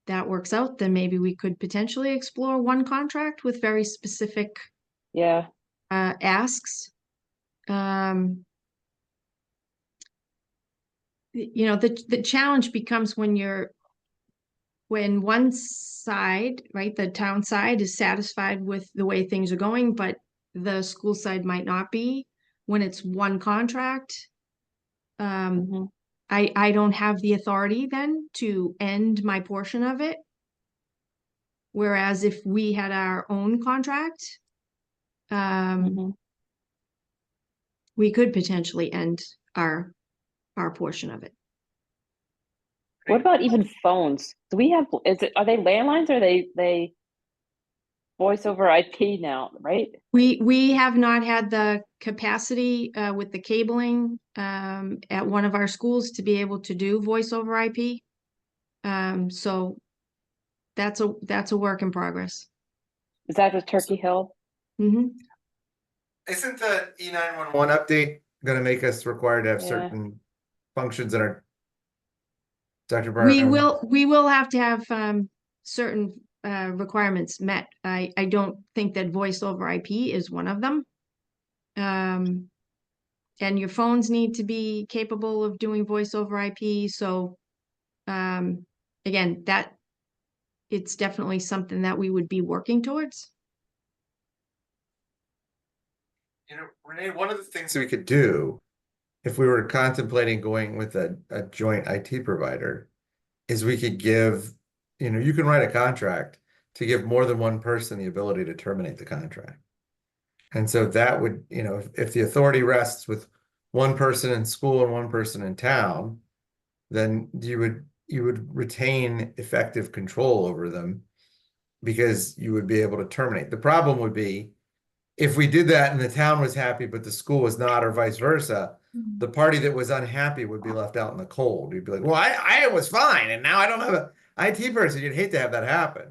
that works out, then maybe we could potentially explore one contract with very specific Yeah. asks. You know, the challenge becomes when one side, right, the town side is satisfied with the way things are going, but the school side might not be. When it's one contract, Mhm. I don't have the authority then to end my portion of it. Whereas if we had our own contract, Mhm. we could potentially end our portion of it. What about even phones? Do we have, are they landlines or are they voice over IP now, right? We have not had the capacity with the cabling at one of our schools to be able to do voice over IP. So that's a work in progress. Is that the Turkey Hill? Hmm. Isn't the E911 update gonna make us required to have Yeah. certain functions in our? Dr. We Barton? will have to have certain requirements met. I don't think that voice over IP is one of them. And your phones need to be capable of doing voice over IP. So again, that it's definitely something that we would be working towards. Renee, one of the things we could do if we were contemplating going with a joint IT provider is we could give, you can write a contract to give more than one person the ability to terminate the contract. And so that would, if the authority rests with one person in school and one person in town, then you would retain effective control over them because you would be able to terminate. The problem would be if we did that and the town was happy, but the school was not, or vice versa, the party that was unhappy would be left out in the cold. You'd be like, well, I was fine, and now I don't have a IT person. You'd hate to have that happen.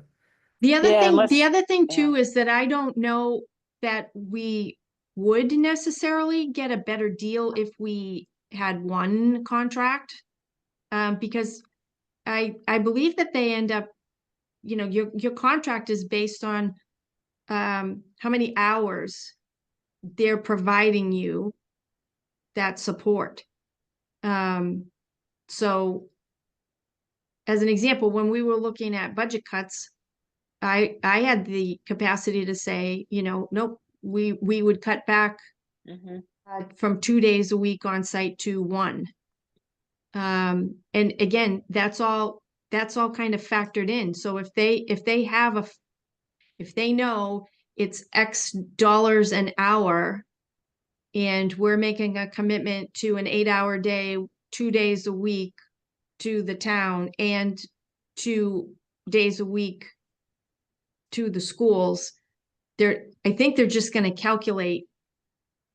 The other Yeah, thing, the unless- other thing yeah. too is that I don't know that we would necessarily get a better deal if we had one contract. Because I believe that they end up, you know, your contract is based on how many hours they're providing you that support. So as an example, when we were looking at budget cuts, I had the capacity to say, you know, nope, we would cut back Mhm. from 2 days a week on site to one. And again, that's all kind of factored in. So if they have if they know it's X dollars an hour and we're making a commitment to an 8-hour day, 2 days a week to the town and 2 days a week to the schools, I think they're just going to calculate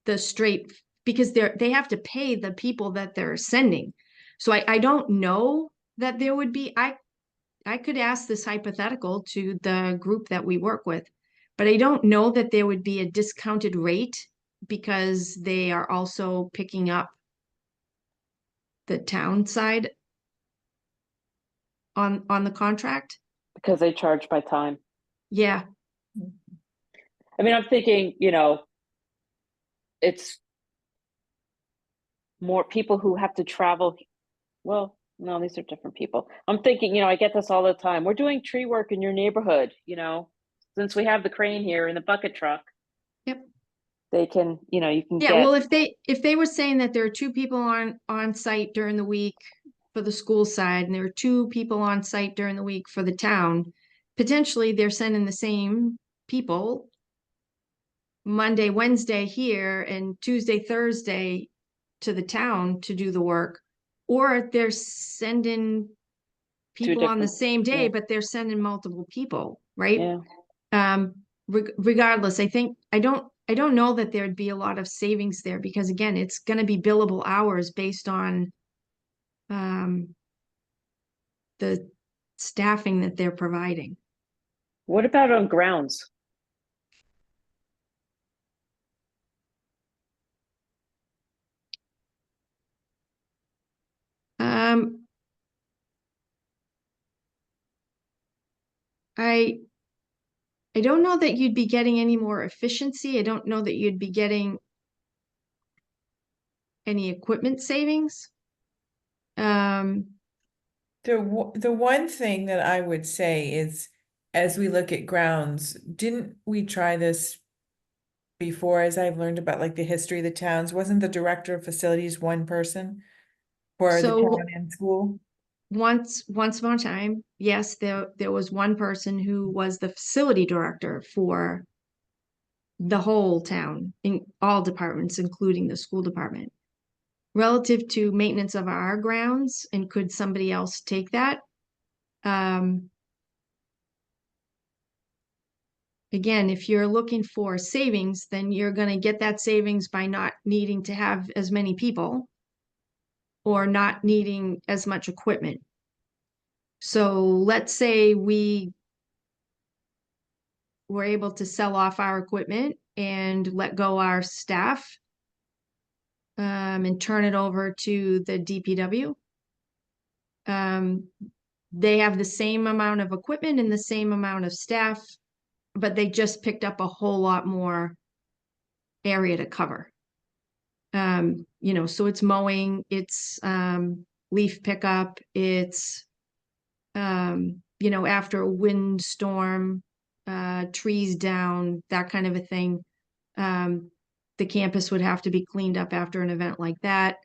the straight, because they have to pay the people that they're sending. So I don't know that there would be, I could ask this hypothetical to the group that we work with, but I don't know that there would be a discounted rate because they are also picking up the town side on the contract. Because they charge by time. Yeah. I mean, I'm thinking, you know, it's more people who have to travel. Well, no, these are different people. I'm thinking, you know, I get this all the time. We're doing tree work in your neighborhood, you know, since we have the crane here and the bucket truck. Yep. They can, you know, you can Yeah, get. well, if they were saying that there are 2 people on site during the week for the school side, and there are 2 people on site during the week for the town, potentially they're sending the same people Monday, Wednesday here, and Tuesday, Thursday to the town to do the work, or they're sending people on the different- same day, yeah. but they're sending multiple people, right? Yeah. Regardless, I don't know that there'd be a lot of savings there, because again, it's going to be billable hours based on the staffing that they're providing. What about on grounds? Um, I don't know that you'd be getting any more efficiency. I don't know that you'd be getting any equipment savings. The one thing that I would say is, as we look at grounds, didn't we try this before? As I've learned about like the history of the towns, wasn't the director of facilities one person for the So- town and school? Once upon a time, yes, there was one person who was the facility director for the whole town, in all departments, including the school department. Relative to maintenance of our grounds, and could somebody else take that? Again, if you're looking for savings, then you're going to get that savings by not needing to have as many people or not needing as much equipment. So let's say we were able to sell off our equipment and let go our staff, and turn it over to the DPW. They have the same amount of equipment and the same amount of staff, but they just picked up a whole lot more area to cover. You know, so it's mowing, it's leaf pickup, it's you know, after a windstorm, trees down, that kind of a thing. The campus would have to be cleaned up after an event like that.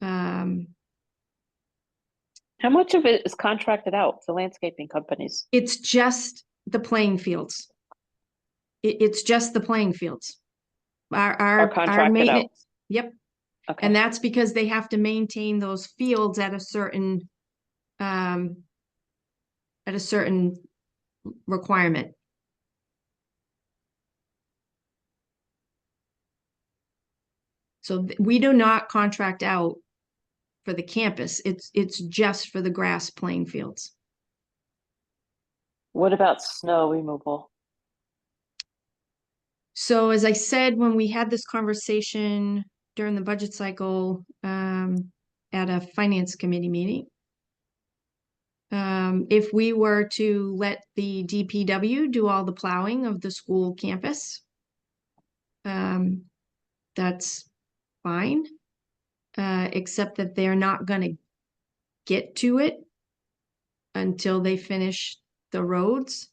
How much of it is contracted out to landscaping companies? It's just the playing fields. It's just the playing fields. Are Our contracted maintenance, out? yep. Okay. And that's because they have to maintain those fields at a certain requirement. So we do not contract out for the campus. It's just for the grass playing fields. What about snow removal? So as I said, when we had this conversation during the budget cycle, at a finance committee meeting, if we were to let the DPW do all the plowing of the school campus, that's fine, except that they're not gonna get to it until they finish the roads,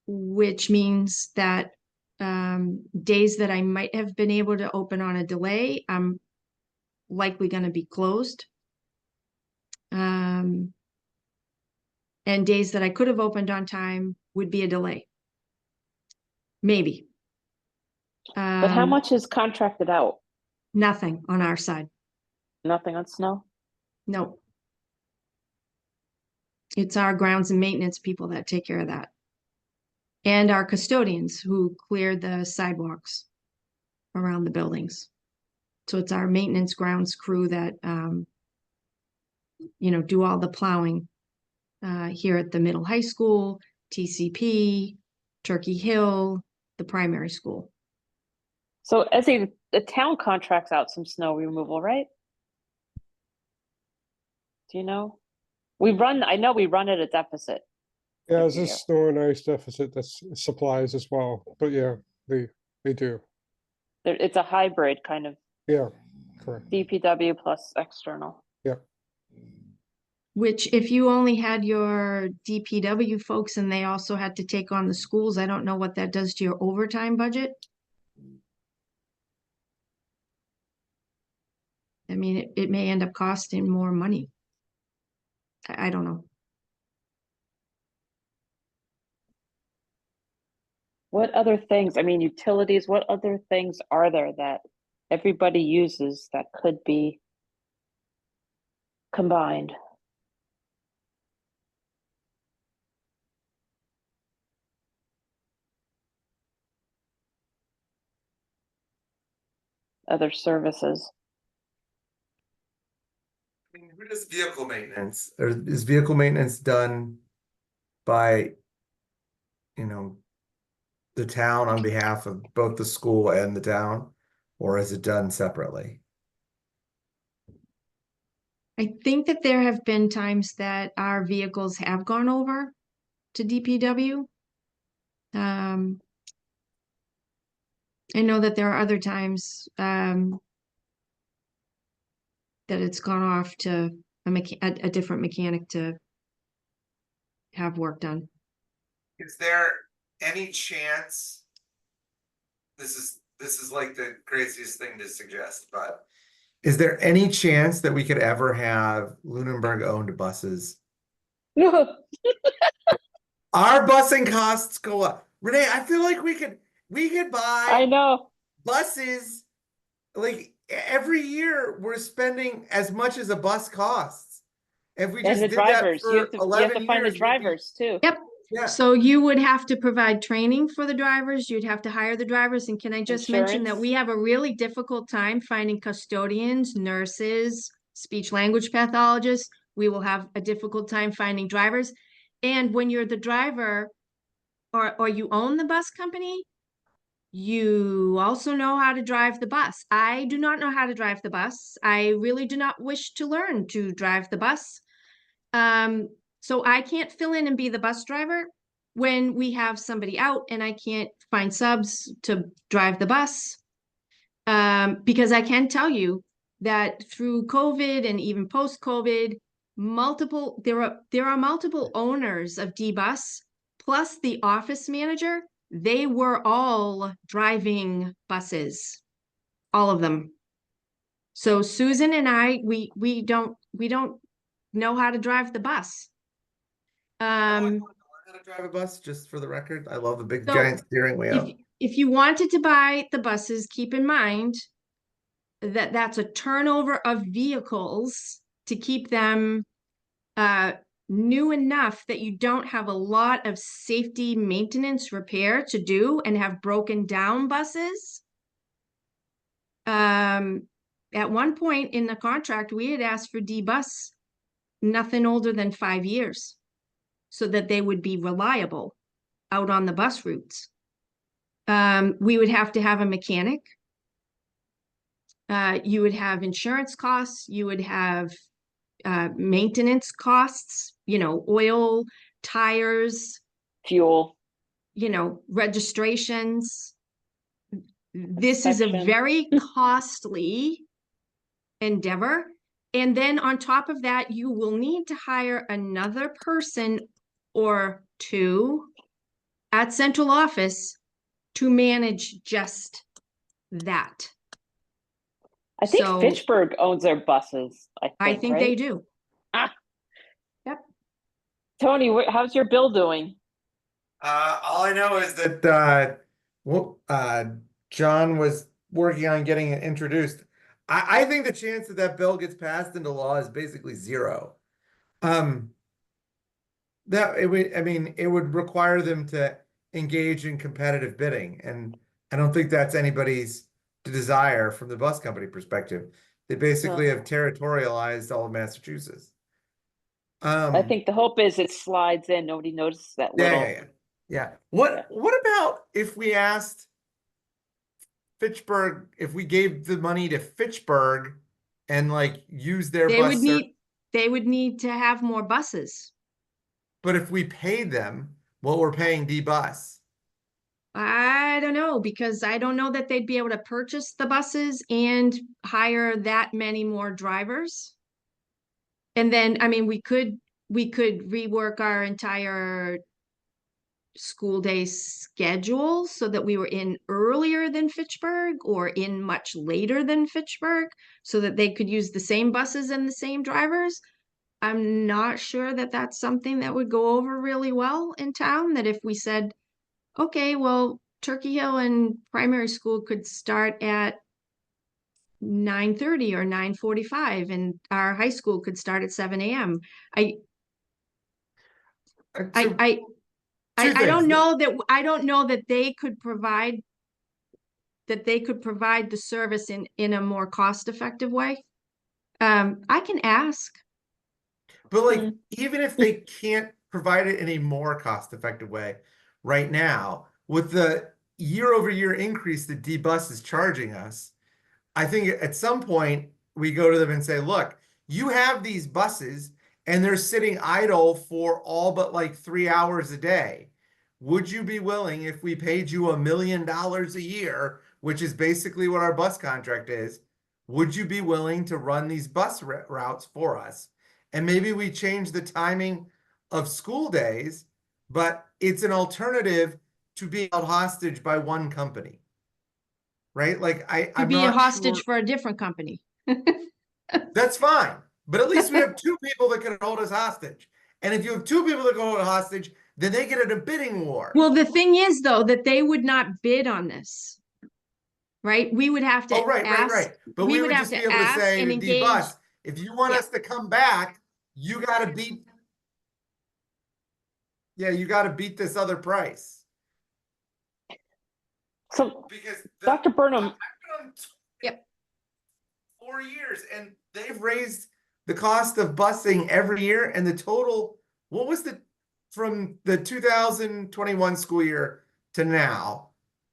which means that days that I might have been able to open on a delay, I'm likely going to be closed. And days that I could have opened on time would be a delay. Maybe. But how much is contracted out? Nothing on our side. Nothing on snow? No. It's our grounds and maintenance people that take care of that. And our custodians who clear the sidewalks around the buildings. So it's our maintenance grounds crew that, do all the plowing here at the middle high school, TCP, Turkey Hill, the primary school. So the town contracts out some snow removal, right? Do you know? I know we run at a deficit. Yeah, every there's a year. snow and ice deficit, that's supplies as well, but yeah, they do. It's a hybrid kind of Yeah, correct. DPW plus external. Yeah. Which if you only had your DPW folks and they also had to take on the schools, I don't know what that does to your overtime budget. I mean, it may end up costing more money. I don't know. What other things, I mean, utilities, what other things are there that everybody uses that could be combined? Other services. I mean, who does vehicle maintenance? Or is vehicle maintenance done by, the town on behalf of both the school and the town? Or is it done separately? I think that there have been times that our vehicles have gone over to DPW. I know that there are other times that it's gone off to a different mechanic to have work done. Is there any chance? This is like the craziest thing to suggest, but is there any chance that we could ever have Lunenburg owned buses? Our busing costs go up. Renee, I feel like we could I buy know. buses. Like every year we're spending as much as a bus costs. If we And just the did drivers, that you for have to 11 find the years, we'd be- drivers too. Yep. Yeah. So you would have to provide training for the drivers. You'd have to hire the drivers. And can I just mention that Insurance. we have a really difficult time finding custodians, nurses, speech language pathologists. We will have a difficult time finding drivers. And when you're the driver or you own the bus company, you also know how to drive the bus. I do not know how to drive the bus. I really do not wish to learn to drive the bus. So I can't fill in and be the bus driver when we have somebody out and I can't find subs to drive the bus. Because I can tell you that through COVID and even post-COVID, there are multiple owners of D-Bus, plus the office manager. They were all driving buses, all of them. So Susan and I, we don't know how to drive the bus. I wanna learn how to drive a bus, just for the record. I love a big So, giant steering wheel. If you wanted to buy the buses, keep in mind that that's a turnover of vehicles to keep them new enough that you don't have a lot of safety maintenance repair to do and have broken down buses. At one point in the contract, we had asked for D-bus, nothing older than 5 years, so that they would be reliable out on the bus routes. We would have to have a mechanic. You would have insurance costs, you would have maintenance costs, oil, tires, Fuel. registrations. This is a Inspection. very costly endeavor. And then on top of that, you will need to hire another person or two at central office to manage just that. I think So- Fitchburg owns their buses, I think they right? do. Tony, how's your bill doing? All I know is that John was working on getting it introduced. I think the chance that that bill gets passed into law is basically zero. It would require them to engage in competitive bidding, and I don't think that's anybody's desire from the bus company perspective. They basically have territorialized all of Massachusetts. I think the hope is it slides in, nobody notices that little. Yeah. What about if we asked Fitchburg, if we gave the money to Fitchburg and like use their They bus would need to have more buses. but if we paid them what we're paying D-Bus? I don't know, because I don't know that they'd be able to purchase the buses and hire that many more drivers. And then, we could rework our entire school day schedule so that we were in earlier than Fitchburg or in much later than Fitchburg so that they could use the same buses and the same drivers. I'm not sure that that's something that would go over really well in town, that if we said, okay, well, Turkey Hill and primary school could start at 9:30 or 9:45 and our high school could start at 7 a.m. I don't know that they could provide the service in a more cost-effective way. I can ask. But like, even if they can't provide it in a more cost-effective way right now, with the year-over-year increase that D-Bus is charging us, I think at some point we go to them and say, look, you have these buses and they're sitting idle for all but like 3 hours a day. Would you be willing, if we paid you $1 million a year, which is basically what our bus contract is, would you be willing to run these bus routes for us? And maybe we change the timing of school days, but it's an alternative to being held hostage by one company. Right? Like To be a hostage for a different company. That's fine. But at least we have two people that can hold us hostage. And if you have two people that can hold us hostage, then they get in a bidding war. Well, the thing is, though, that they would not bid on this. Right? We would have to ask. Right. But we would just be able to say to D-Bus, if you want us to come back, you got to beat. Yeah, you got to beat this other price. So, Because Dr. Burnham. I've been on Yep. 4 years, and they've raised the cost of busing every year, and the total, what was from the 2021 school year to now?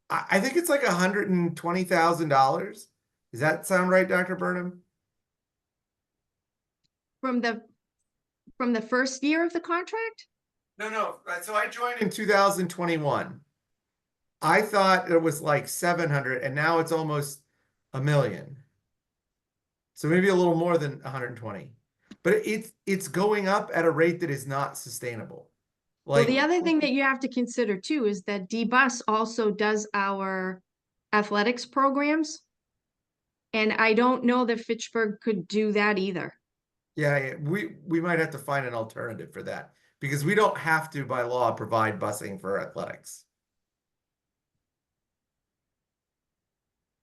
I think it's like $120,000. Does that sound right, Dr. Burnham? From the first year of the contract? No. So I joined in 2021. I thought it was like 700, and now it's almost $1 million. So maybe a little more than 120. But it's going up at a rate that is not sustainable. Well, the other thing that you have to consider too is that D-Bus also does our athletics programs. And I don't know that Fitchburg could do that either. Yeah, we might have to find an alternative for that because we don't have to, by law, provide busing for athletics.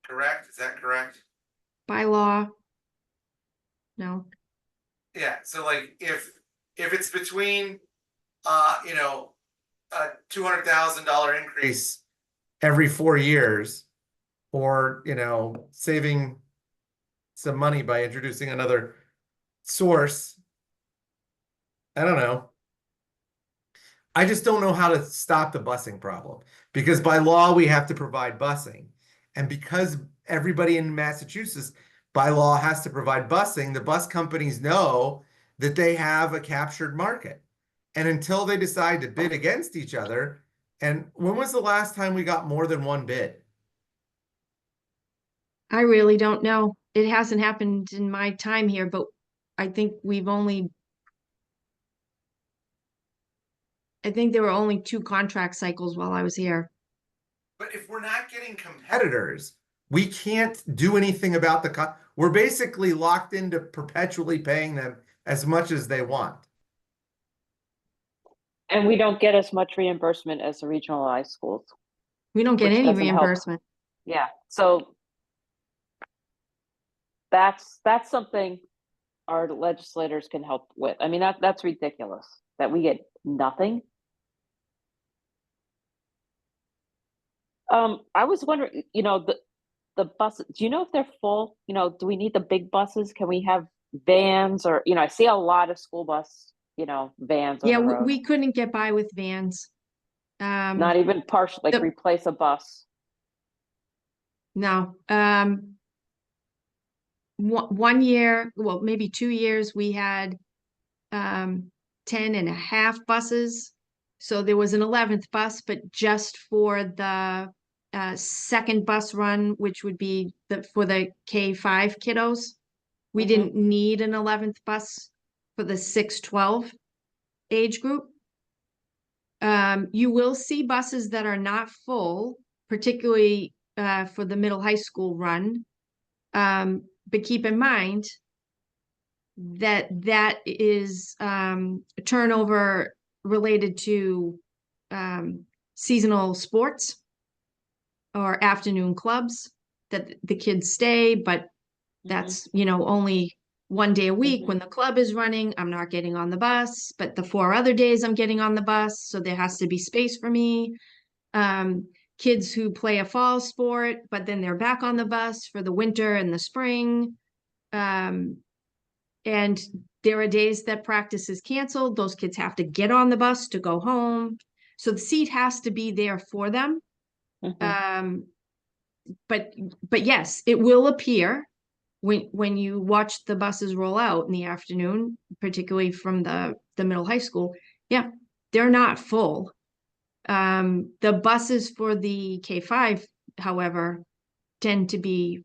Correct? Is that correct? By law. No. Yeah, so like if it's between a $200,000 increase every 4 years, or, you know, saving some money by introducing another source. I don't know. I just don't know how to stop the busing problem because by law we have to provide busing. And because everybody in Massachusetts by law has to provide busing, the bus companies know that they have a captured market. And until they decide to bid against each other, and when was the last time we got more than one bid? I really don't know. It hasn't happened in my time here, but I think I think there were only 2 contract cycles while I was here. But if we're not getting competitors, we can't do anything about we're basically locked into perpetually paying them as much as they want. And we don't get as much reimbursement as the regionalized schools. We don't get Which any doesn't help. reimbursement. Yeah, so that's something our legislators can help with. I mean, that's ridiculous that we get nothing. I was wondering, you know, the buses, do you know if they're full? You know, do we need the big buses? Can we have vans or, you know, I see a lot of school bus, you know, vans on Yeah, the road. we couldn't get by with vans. Not even partial, like the- replace a bus. No. One year, well, maybe 2 years, we had 10.5 buses. So there was an 11th bus, but just for the second bus run, which would be for the K-5 kiddos. We Mhm. didn't need an 11th bus for the 6-12 age group. You will see buses that are not full, particularly for the middle high school run. But keep in mind that is turnover related to seasonal sports or afternoon clubs that the kids stay, but that's, you know, only 1 day a week. Mhm. When the club is running, I'm not getting on the bus, but the 4 other days I'm getting on the bus, so there has to be space for me. Kids who play a fall sport, but then they're back on the bus for the winter and the spring. And there are days that practice is canceled. Those kids have to get on the bus to go home. So the seat has to be there for them. Mhm. But yes, it will appear when you watch the buses roll out in the afternoon, particularly from the middle high school. Yeah, they're not full. The buses for the K-5, however, tend to be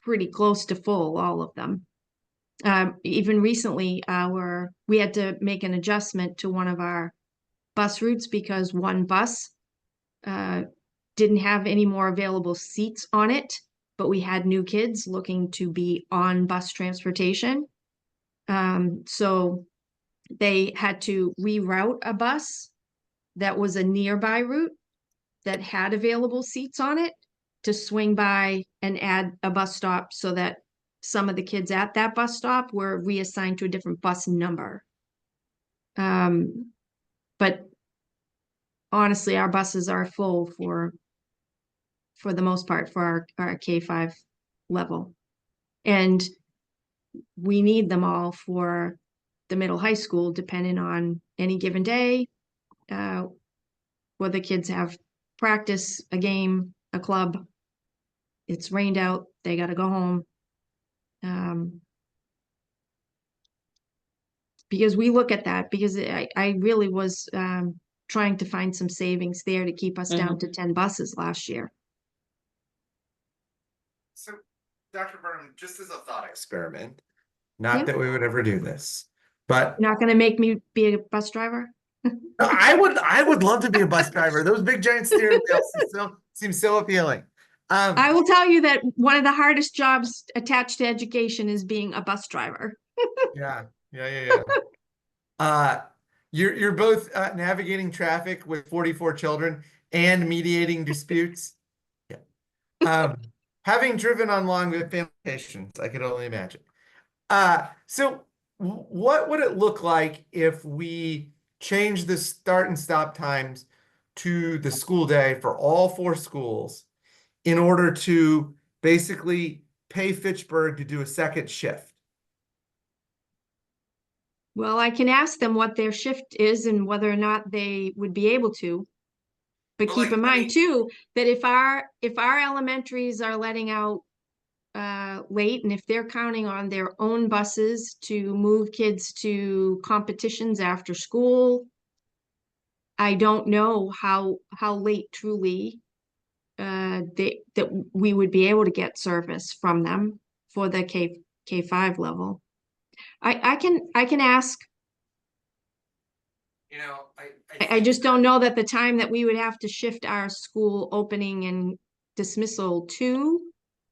pretty close to full, all of them. Even recently, we had to make an adjustment to one of our bus routes because one bus didn't have any more available seats on it, but we had new kids looking to be on bus transportation. So they had to reroute a bus that was a nearby route that had available seats on it to swing by and add a bus stop so that some of the kids at that bus stop were reassigned to a different bus number. But honestly, our buses are full for the most part for our K-5 level. And we need them all for the middle high school, depending on any given day, where the kids have practice, a game, a club. It's rained out, they got to go home. Because we look at that because I really was trying to find some savings there to keep us down to 10 buses last year. So, Dr. Burnham, just as a thought experiment, not Yeah. that we would ever do this, but You're not going to make me be a bus driver? I would love to be a bus driver. Those big giant steering wheels seem so appealing. I will tell you that one of the hardest jobs attached to education is being a bus driver. Yeah. You're both navigating traffic with 44 children and mediating disputes. Yeah. Having driven on long family vacations, I could only imagine. So what would it look like if we change the start and stop times to the school day for all 4 schools in order to basically pay Fitchburg to do a second shift? Well, I can ask them what their shift is and whether or not they would be able to. But But, keep like, in I mind mean- too, that if our elementaries are letting out late, and if they're counting on their own buses to move kids to competitions after school, I don't know how late truly that we would be able to get service from them for the K5 level. I can ask. You know, I just don't know that the time that we would have to shift our school opening and dismissal to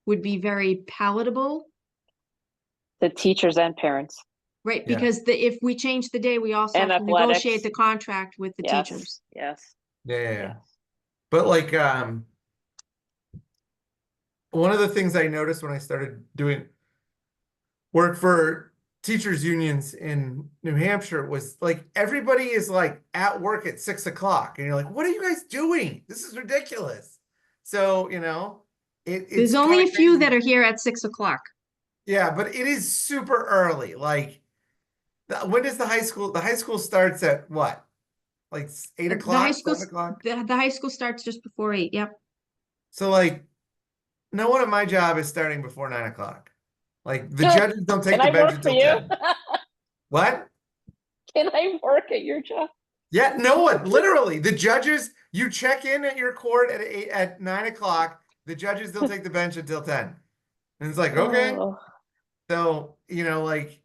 would be very palatable, The teachers and parents. right? Yeah. Because if we change the day, we also And have to negotiate athletics. the contract with the Yes, teachers. yes, Yeah. yes. But like, one of the things I noticed when I started doing work for teachers unions in New Hampshire was like, everybody is like at work at 6 o'clock and you're like, what are you guys doing? This is ridiculous. So, you know, it's There's only a kinda few crazy. that are here at 6 o'clock. Yeah, but it is super early. Like, when does the high school starts at what? Like 8 The o'clock, high school, 7 o'clock? the high school starts just before 8. Yep. So like, no one at my job is starting before 9 o'clock. Like, the judges don't take Can the I bench work for until you? 10. What? Can I work at your job? Yeah, no one, literally, the judges, you check in at your court at 9 o'clock, the judges don't take the bench until 10. And it's like, okay. Oh, So, you know, like,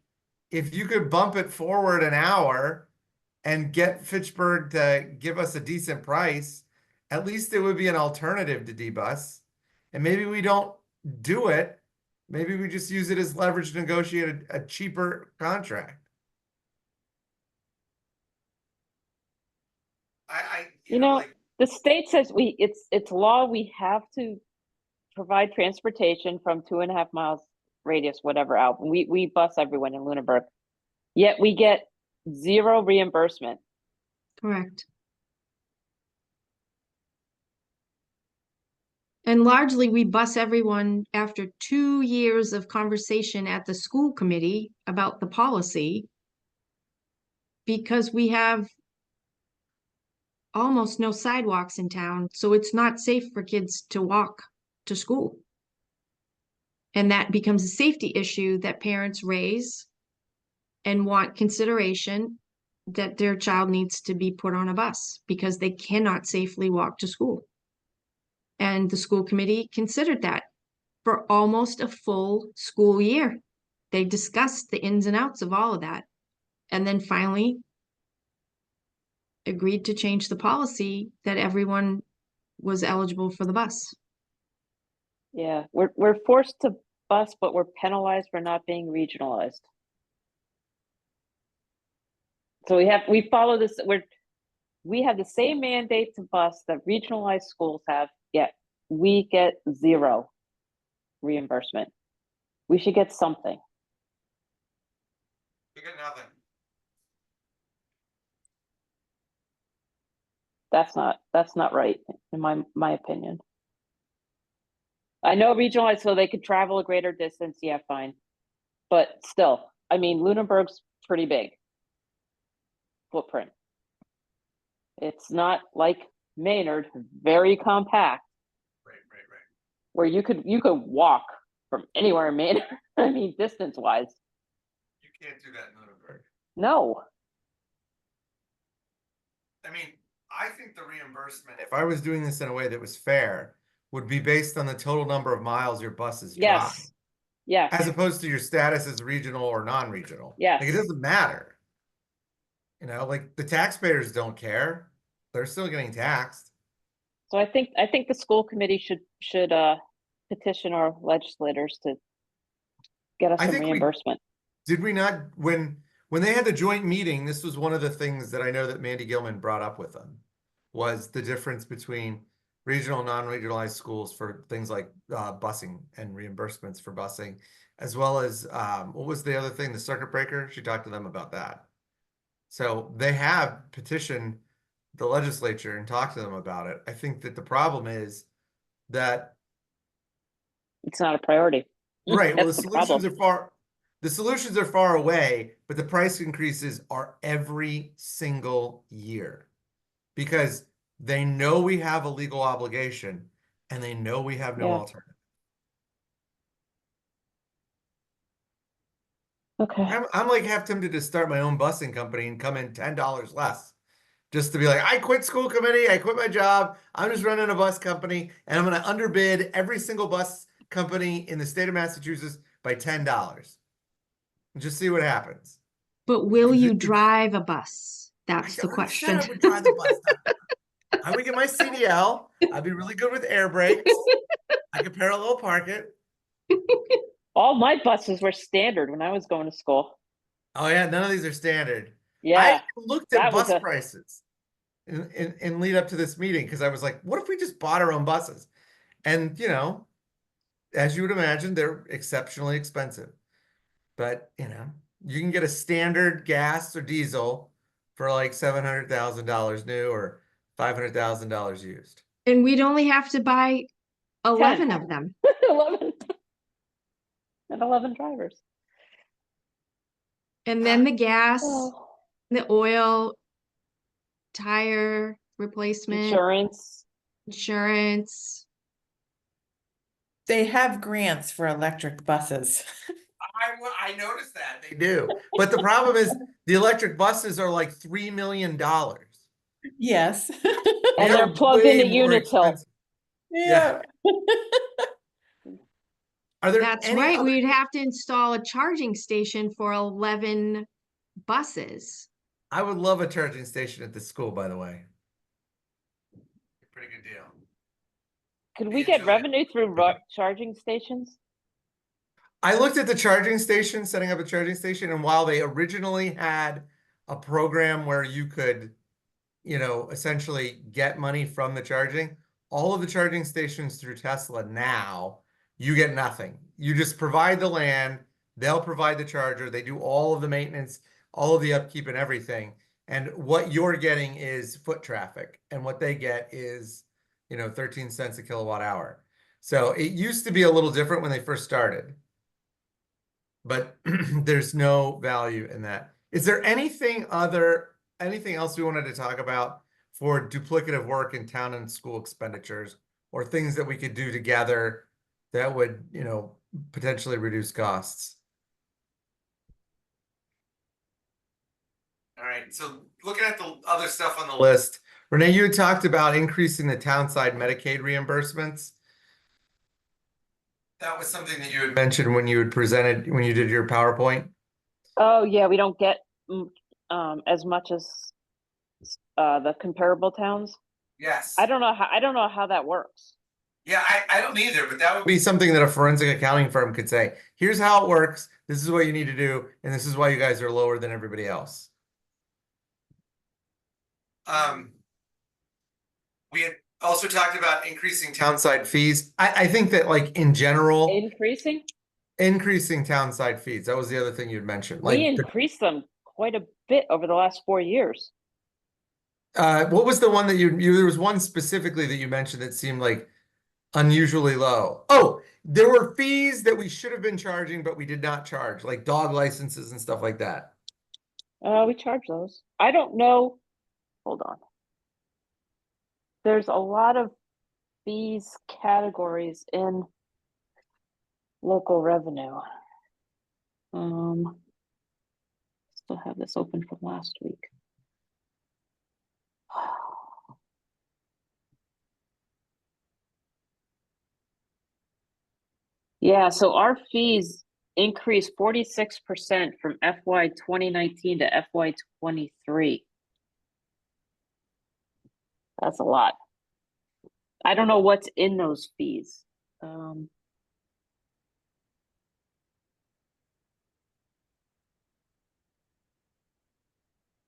if you could bump it forward an hour and get Fitchburg to give us a decent price, at least it would be an alternative to D-Bus. And maybe we don't do it. Maybe we just use it as leverage to negotiate a cheaper contract. You know, the state says it's law, we have to provide transportation from 2.5 miles radius, whatever out. We bus everyone in Lunenburg. Yet we get zero reimbursement. Correct. And largely, we bus everyone after 2 years of conversation at the school committee about the policy, because we have almost no sidewalks in town, so it's not safe for kids to walk to school. And that becomes a safety issue that parents raise and want consideration that their child needs to be put on a bus because they cannot safely walk to school. And the school committee considered that for almost a full school year. They discussed the ins and outs of all of that. And then finally agreed to change the policy that everyone was eligible for the bus. Yeah, we're forced to bus, but we're penalized for not being regionalized. So we follow this, we have the same mandate to bus that regionalized schools have, yet we get zero reimbursement. We should get something. We get nothing. That's not right, in my opinion. I know regionalized so they could travel a greater distance, yeah, fine. But still, I mean, Lunenburg's pretty big footprint. It's not like Maynard, very compact, Right. where you could walk from anywhere in Maynard. I mean, distance wise. You can't do that in Lunenburg. No. I mean, I think the reimbursement, if I was doing this in a way that was fair, would be based on the total number of miles your buses drive, Yes. as opposed to your status as regional or non-regional. Yes. Like, it doesn't matter. You know, like, the taxpayers don't care. They're still getting taxed. So I think the school committee should petition our legislators to get us I some think reimbursement. Did we not, when they had the joint meeting, this was one of the things that I know that Mandy Gilman brought up with them, was the difference between regional and non-regionalized schools for things like busing and reimbursements for busing, as well as what was the other thing, the circuit breaker? She talked to them about that. So they have petitioned the legislature and talked to them about it. I think that the problem is that It's not a priority. Right, well, the That's the solutions problem. are far away, but the price increases are every single year. Because they know we have a legal obligation and they know we have no Yeah. alternative. Okay. I'm like half tempted to start my own busing company and come in $10 less. Just to be like, I quit school committee, I quit my job, I'm just running a bus company, and I'm gonna underbid every single bus company in the state of Massachusetts by $10. Just see what happens. But will Because you it's- drive a bus? That's the already said question. I would drive the bus. I would get my CDL. I'd be really good with air brakes. I could parallel park it. All my buses were standard when I was going to school. Oh yeah, none of these are standard. Yeah, I looked at that was bus a- prices in lead up to this meeting because I was like, what if we just bought our own buses? And you know, as you would imagine, they're exceptionally expensive. But you know, you can get a standard gas or diesel for like $700,000 new or $500,000 used. And we'd only have to buy 11 of them. 11 and 11 drivers. And then the gas, Oh. the oil, tire replacement, Insurance. insurance. They have grants for electric buses. I noticed that they do, but the problem is the electric buses are like $3 million. Yes. And They they're are plugged way into more Unitil. expensive. Yeah. Are there That's any right. other- We'd have to install a charging station for 11 buses. I would love a charging station at this school, by the way. Pretty good deal. Could Me we and get Julia- revenue through charging stations? I looked at the charging station, setting up a charging station, and while they originally had a program where you could, you know, essentially get money from the charging, all of the charging stations through Tesla now, you get nothing. You just provide the land, they'll provide the charger, they do all of the maintenance, all of the upkeep and everything. And what you're getting is foot traffic, and what they get is, you know, 13 cents a kilowatt hour. So it used to be a little different when they first started, but there's no value in that. Is there anything else we wanted to talk about for duplicative work in town and school expenditures, or things that we could do together that would, you know, potentially reduce costs? All right, so looking at the other stuff on the list, Renee, you had talked about increasing the townside Medicaid reimbursements. That was something that you had mentioned when you had presented, when you did your PowerPoint. Oh, yeah, we don't get as much as the comparable towns. Yes. I don't know how that works. Yeah, I don't either, but that would be something that a forensic accounting firm could say, here's how it works, this is what you need to do, and this is why you guys are lower than everybody else. We had also talked about increasing townside fees. I think that like in general, Increasing? increasing townside fees, that was the other thing you'd mentioned. We Like, increased them quite a bit over the last 4 years. what was the one that there was one specifically that you mentioned that seemed like unusually low. Oh, there were fees that we should have been charging, but we did not charge, like dog licenses and stuff like that. We charge those. I don't know. Hold on. There's a lot of fees categories in local revenue. Still have this open from last week. Yeah, so our fees increased 46% from FY 2019 to FY 23. That's a lot. I don't know what's in those fees.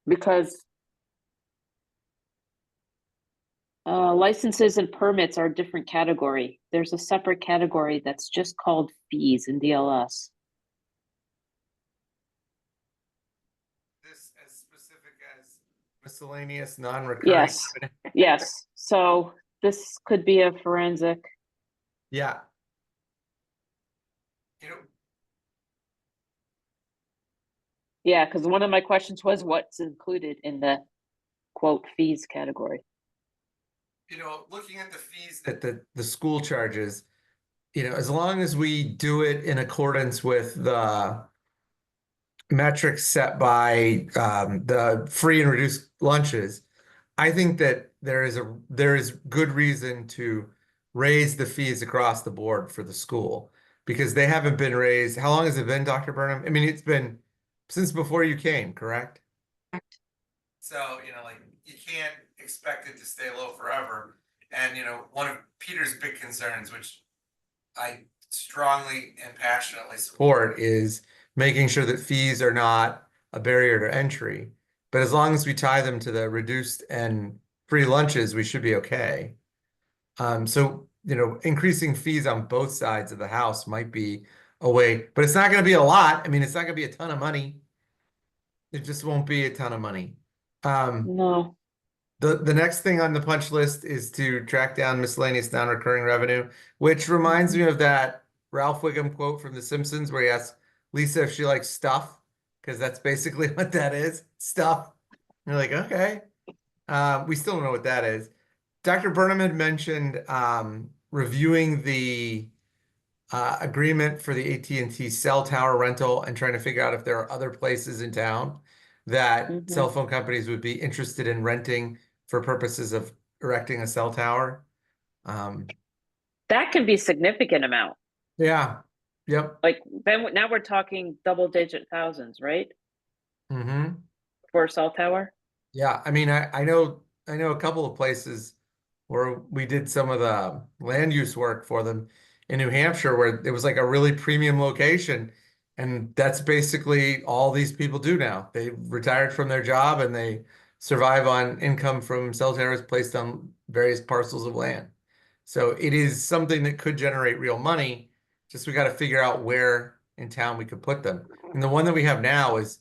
Because licenses and permits are a different category. There's a separate category that's just called fees in DLS. This as specific as miscellaneous non-recurring. Yes, yes. So this could be a forensic. Yeah. You know, Yeah, because one of my questions was what's included in the quote fees category. looking at the fees that the school charges, as long as we do it in accordance with the metrics set by the free and reduced lunches, I think that there is good reason to raise the fees across the board for the school because they haven't been raised. How long has it been, Dr. Burnham? I mean, it's been since before you came, correct? Correct. So, like you can't expect it to stay low forever. And, one of Peter's big concerns, which I strongly and passionately support, is making sure that fees are not a barrier to entry. But as long as we tie them to the reduced and free lunches, we should be okay. So, increasing fees on both sides of the house might be a way, but it's not going to be a lot. I mean, it's not going to be a ton of money. It just won't be a ton of money. No, The next thing on the punch list is to track down miscellaneous non-recurring revenue, which reminds me of that Ralph Wiggum quote from The Simpsons where he asks Lisa if she likes stuff, because that's basically what that is, stuff. And you're like, okay. We still don't know what that is. Dr. Burnham had mentioned reviewing the agreement for the AT&T cell tower rental and trying to figure out if there are other places in town that Mhm. cell phone companies would be interested in renting for purposes of erecting a cell tower. that can be significant amount. Yeah. Yep. Like then now we're talking double digit thousands, right? Mm-hmm. For a cell tower. Yeah. I mean, I know a couple of places where we did some of the land use work for them in New Hampshire, where it was like a really premium location. And that's basically all these people do now. They retired from their job and they survive on income from cell towers placed on various parcels of land. So it is something that could generate real money. Just we got to figure out where in town we could put them. And the one that we have now is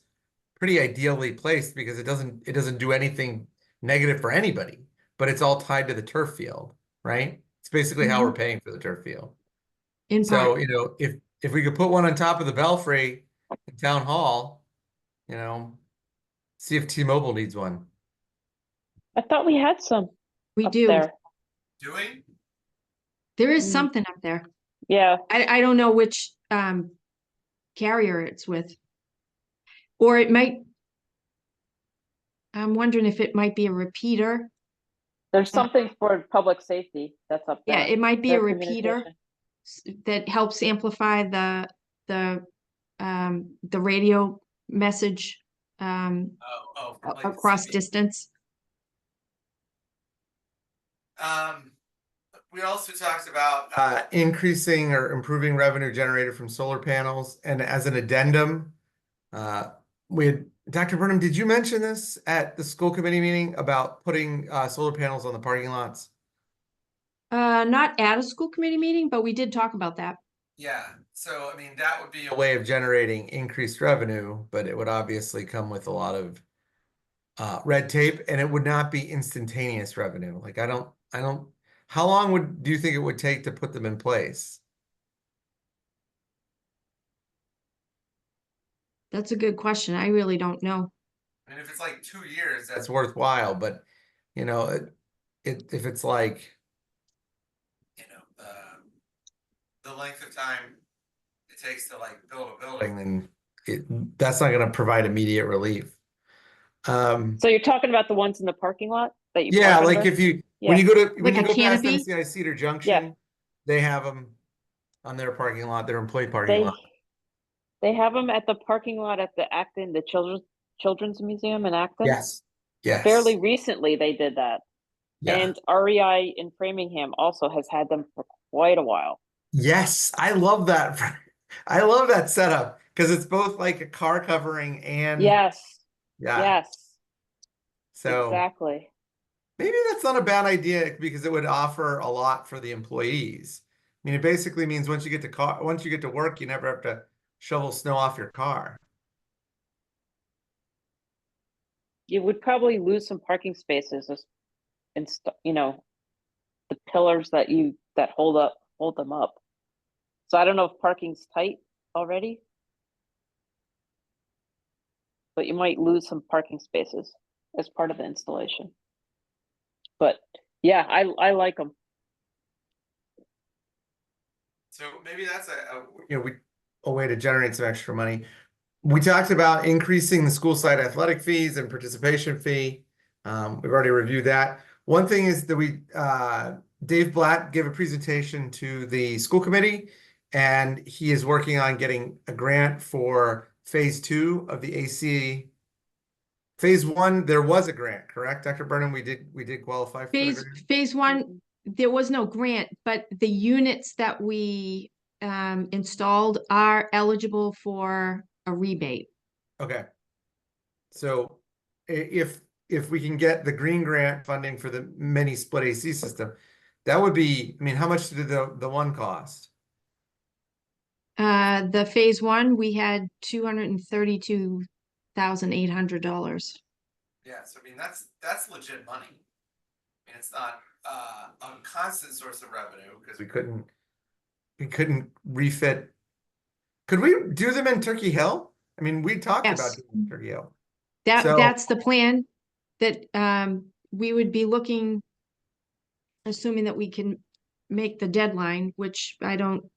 pretty ideally placed because it doesn't do anything negative for anybody, but it's all tied to the turf field, right? It's basically how we're paying for the turf field. In So, part, if we could put one on top of the Belfry in Town Hall, see if T-Mobile needs one. I thought we had some we up do. there. Doing? There is Mm. something up there. Yeah, I don't know which carrier it's with. Or it might, I'm wondering if it might be a repeater. there's something for public safety that's up there. Yeah, it might be Their a repeater communication. that helps amplify the radio message across distance. We also talked about increasing or improving revenue generated from solar panels, and as an addendum, Dr. Burnham, did you mention this at the school committee meeting about putting solar panels on the parking lots? Not at a school committee meeting, but we did talk about that. Yeah, so I mean, that would be a way of generating increased revenue, but it would obviously come with a lot of red tape, and it would not be instantaneous revenue. Like I don't, how long do you think it would take to put them in place? That's a good question. I really don't know. I mean, if it's like 2 years, that's worthwhile, but if it's like, the length of time it takes to like build a building, then that's not going to provide immediate relief. So you're talking about the ones in the parking lot that you Yeah, park like under? if when Yeah. you go Like a past canopy? MCI Cedar Junction, they have them on their parking lot, their employee parking lot. They have them at the parking lot at the Acton, the Children's Museum in Acton. Yes. Yes. Fairly recently they did that. Yeah. And REI in Framingham also has had them for quite a while. Yes, I love that. I love that setup because it's both like a car covering and Yes. yeah. Yes. So exactly. maybe that's not a bad idea because it would offer a lot for the employees. I mean, it basically means once you get to work, you never have to shovel snow off your car. You would probably lose some parking spaces and the pillars that hold them up. So I don't know if parking's tight already. But you might lose some parking spaces as part of the installation. But yeah, I like them. So maybe that's a way to generate some extra money. We talked about increasing the school site athletic fees and participation fee. We've already reviewed that. One thing is that Dave Blatt gave a presentation to the school committee, and he is working on getting a grant for phase 2 of the AC. Phase 1, there was a grant, correct, Dr. Burnham? We did qualify for the grant. Phase one, there was no grant, but the units that we installed are eligible for a rebate. Okay. So if we can get the green grant funding for the mini split AC system, that would be, I mean, how much did the one cost? The phase one, we had $232,800. Yeah, so I mean, that's legit money. I mean, it's not a constant source of revenue because we couldn't refit. Could we do them in Turkey Hill? I mean, we talked about Yes. doing it in Turkey Hill. That's So- the plan, that we would be looking, assuming that we can make the deadline, which I don't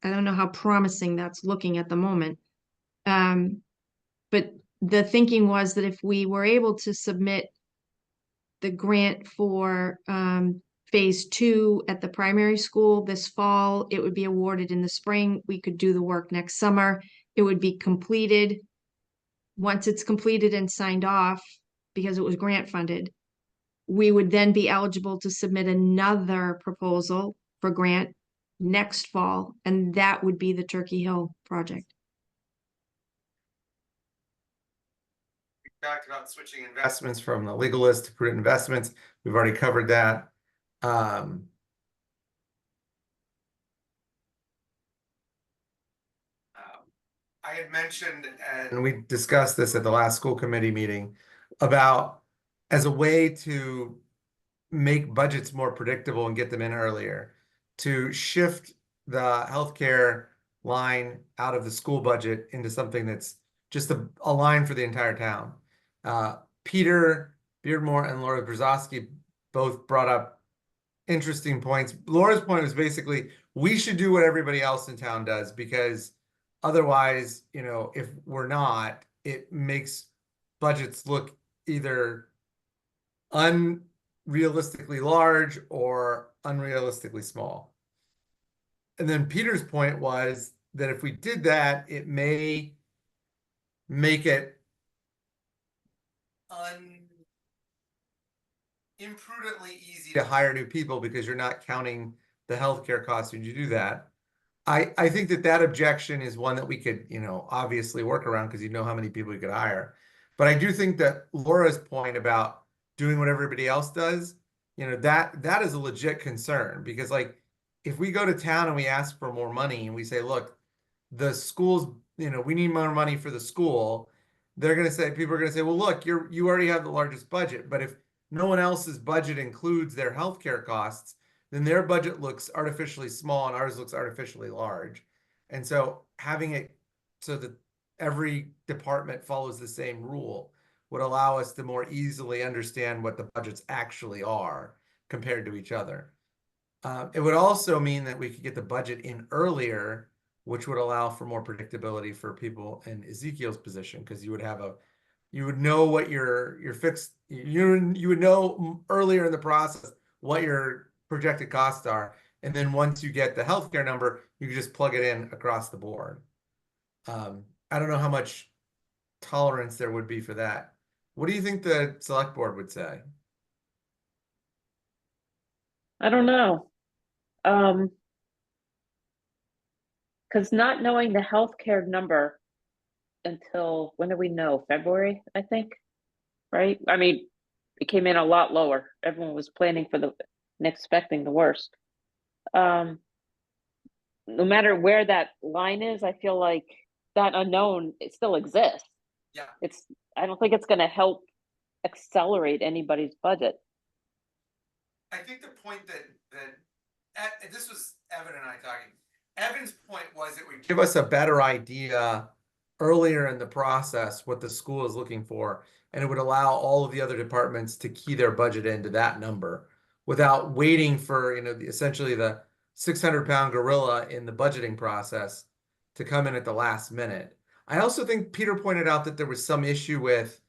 know how promising that's looking at the moment. But the thinking was that if we were able to submit the grant for phase 2 at the primary school this fall, it would be awarded in the spring. We could do the work next summer. It would be completed. Once it's completed and signed off, because it was grant funded, we would then be eligible to submit another proposal for grant next fall, and that would be the Turkey Hill project. We talked about switching investments from the legal list to prudent investments. We've already covered that. I had mentioned, and we discussed this at the last school committee meeting, about as a way to make budgets more predictable and get them in earlier, to shift the healthcare line out of the school budget into something that's just a line for the entire town. Peter Beardmore and Laura Brzezowski both brought up interesting points. Laura's point was basically, we should do what everybody else in town does, because otherwise, if we're not, it makes budgets look either unrealistically large or unrealistically small. And then Peter's point was that if we did that, it may make it imprudently easy to hire new people because you're not counting the healthcare costs when you do that. I think that objection is one that we could, obviously work around, because you know how many people you could hire. But I do think that Laura's point about doing what everybody else does, that is a legit concern, because like, if we go to town and we ask for more money and we say, look, the schools, we need more money for the school, people are going to say, well, look, you already have the largest budget. But if no one else's budget includes their healthcare costs, then their budget looks artificially small and ours looks artificially large. And so having it so that every department follows the same rule would allow us to more easily understand what the budgets actually are compared to each other. It would also mean that we could get the budget in earlier, which would allow for more predictability for people in Ezekiel's position, because you would know what you would know earlier in the process what your projected costs are. And then once you get the healthcare number, you can just plug it in across the board. I don't know how much tolerance there would be for that. What do you think the select board would say? I don't know. Because not knowing the healthcare number until, when do we know? February, I think, right? I mean, it came in a lot lower. Everyone was planning for and expecting the worst. No matter where that line is, I feel like that unknown, it still exists. Yeah. I don't think it's going to help accelerate anybody's budget. I think the point that this was Evan and I talking. Evan's point was it would give us a better idea earlier in the process what the school is looking for, and it would allow all of the other departments to key their budget into that number without waiting for, essentially the 600-pound gorilla in the budgeting process to come in at the last minute. I also think Peter pointed out that there was some issue with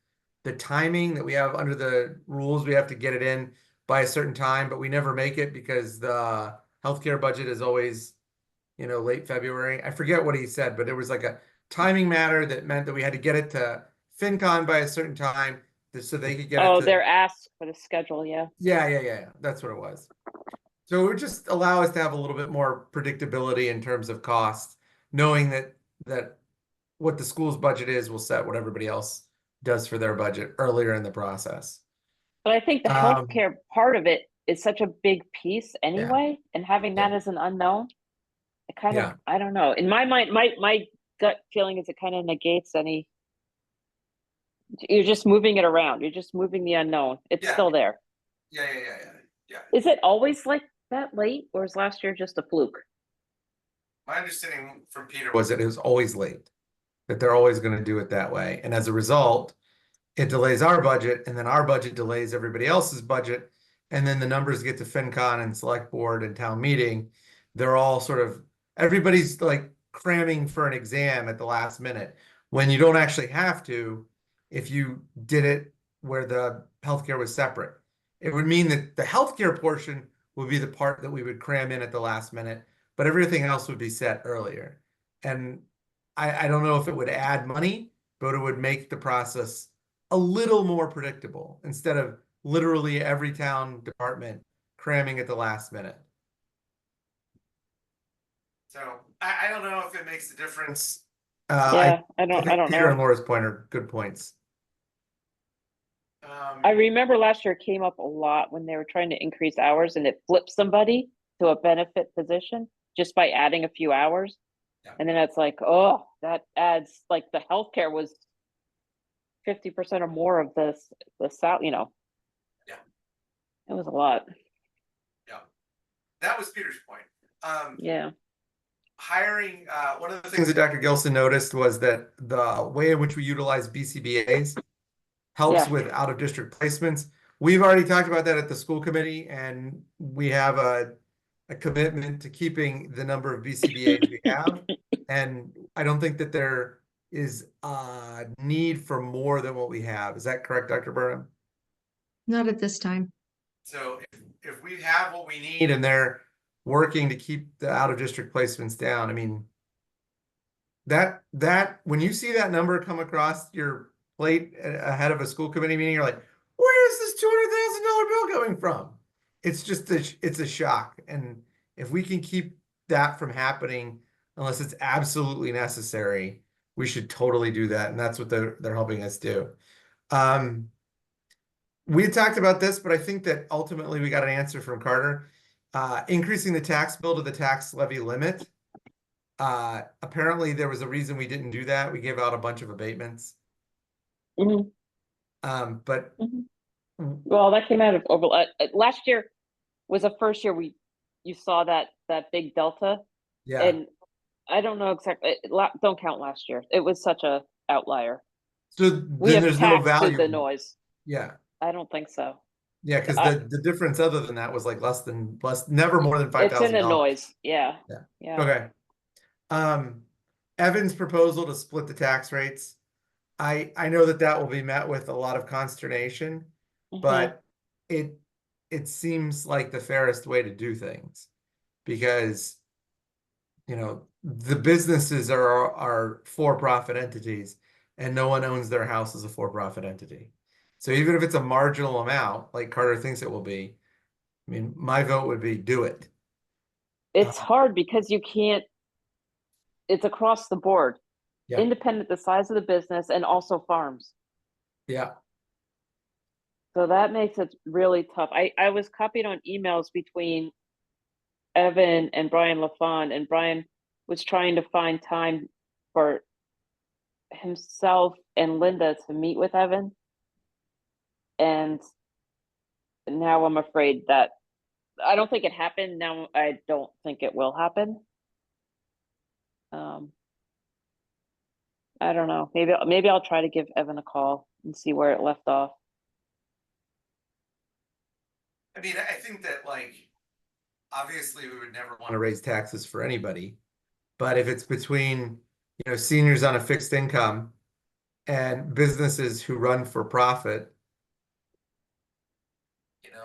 the timing that we have under the rules. We have to get it in by a certain time, but we never make it because the healthcare budget is always, late February. I forget what he said, but there was like a timing matter that meant that we had to get it to FinCon by a certain time so they could get it Oh, to. they're asked for the schedule, yeah. Yeah. That's what it was. So it would just allow us to have a little bit more predictability in terms of cost, knowing that what the school's budget is will set what everybody else does for their budget earlier in the process. But I think the Um, healthcare part of it is such a big piece anyway, and having that as an unknown, it kind Yeah. of, I don't know. In my mind, my gut feeling is it kind of negates any. You're just moving it around. You're just moving the unknown. It's Yeah. still there. Yeah. Is it always like that late, or is last year just a fluke? My understanding from Peter was that it was always late, that they're always going to do it that way. And as a result, it delays our budget, and then our budget delays everybody else's budget. And then the numbers get to FinCon and select board and town meeting. They're all everybody's like cramming for an exam at the last minute when you don't actually have to if you did it where the healthcare was separate. It would mean that the healthcare portion would be the part that we would cram in at the last minute, but everything else would be set earlier. And I don't know if it would add money, but it would make the process a little more predictable instead of literally every town department cramming at the last minute. So I don't know if it makes a difference. Yeah, I think don't Peter and know. Laura's point are good points. I remember last year it came up a lot when they were trying to increase hours and it flipped somebody to a benefit position just by adding a few hours. Yeah. And then it's like, oh, that adds, like, the healthcare was 50% or more of the salary, Yeah. It was a lot. That was Peter's point. Yeah. Hiring, one of the things that Dr. Gilson noticed was that the way in which we utilize BCBA's helps Yeah. with out of district placements. We've already talked about that at the school committee, and we have a commitment to keeping the number of BCBA's we have. And I don't think that there is a need for more than what we have. Is that correct, Dr. Burnham? Not at this time. So if we have what we need and they're working to keep the out of district placements down, I mean, that when you see that number come across your plate ahead of a school committee meeting, you're like, where is this $200,000 bill coming from? It's just it's a shock. And if we can keep that from happening, unless it's absolutely necessary, we should totally do that. And that's what they're helping us do. We had talked about this, but I think that ultimately we got an answer from Carter. Increasing the tax bill to the tax levy limit. Apparently there was a reason we didn't do that. We gave out a bunch of abatements. Mhm. But Mhm. Well, that came out of last year was the first year you saw that big delta, yeah, and I don't know exactly. Don't count last year. It was such a outlier. so We then have there's no taxed value. the noise. Yeah, I don't think so. yeah, because I- the difference other than that was like never more than It's in the $5,000. noise. Yeah. Yeah. Yeah. Okay. Evan's proposal to split the tax rates. I know that will be met with a lot of consternation, Mhm. but it seems like the fairest way to do things because the businesses are for-profit entities and no one owns their house as a for-profit entity. So even if it's a marginal amount, like Carter thinks it will be, I mean, my vote would be do it. It's hard because you can't. It's across the board. Yeah. Independent, the size of the business, and also farms. Yeah. So that makes it really tough. I was copied on emails between Evan and Brian LaFawn, and Brian was trying to find time for himself and Linda to meet with Evan. And now I'm afraid that I don't think it happened. Now I don't think it will happen. Um, I don't know. Maybe I'll try to give Evan a call and see where it left off. I mean, I think that like, obviously we would never want to raise taxes for anybody. But if it's between, seniors on a fixed income and businesses who run for profit,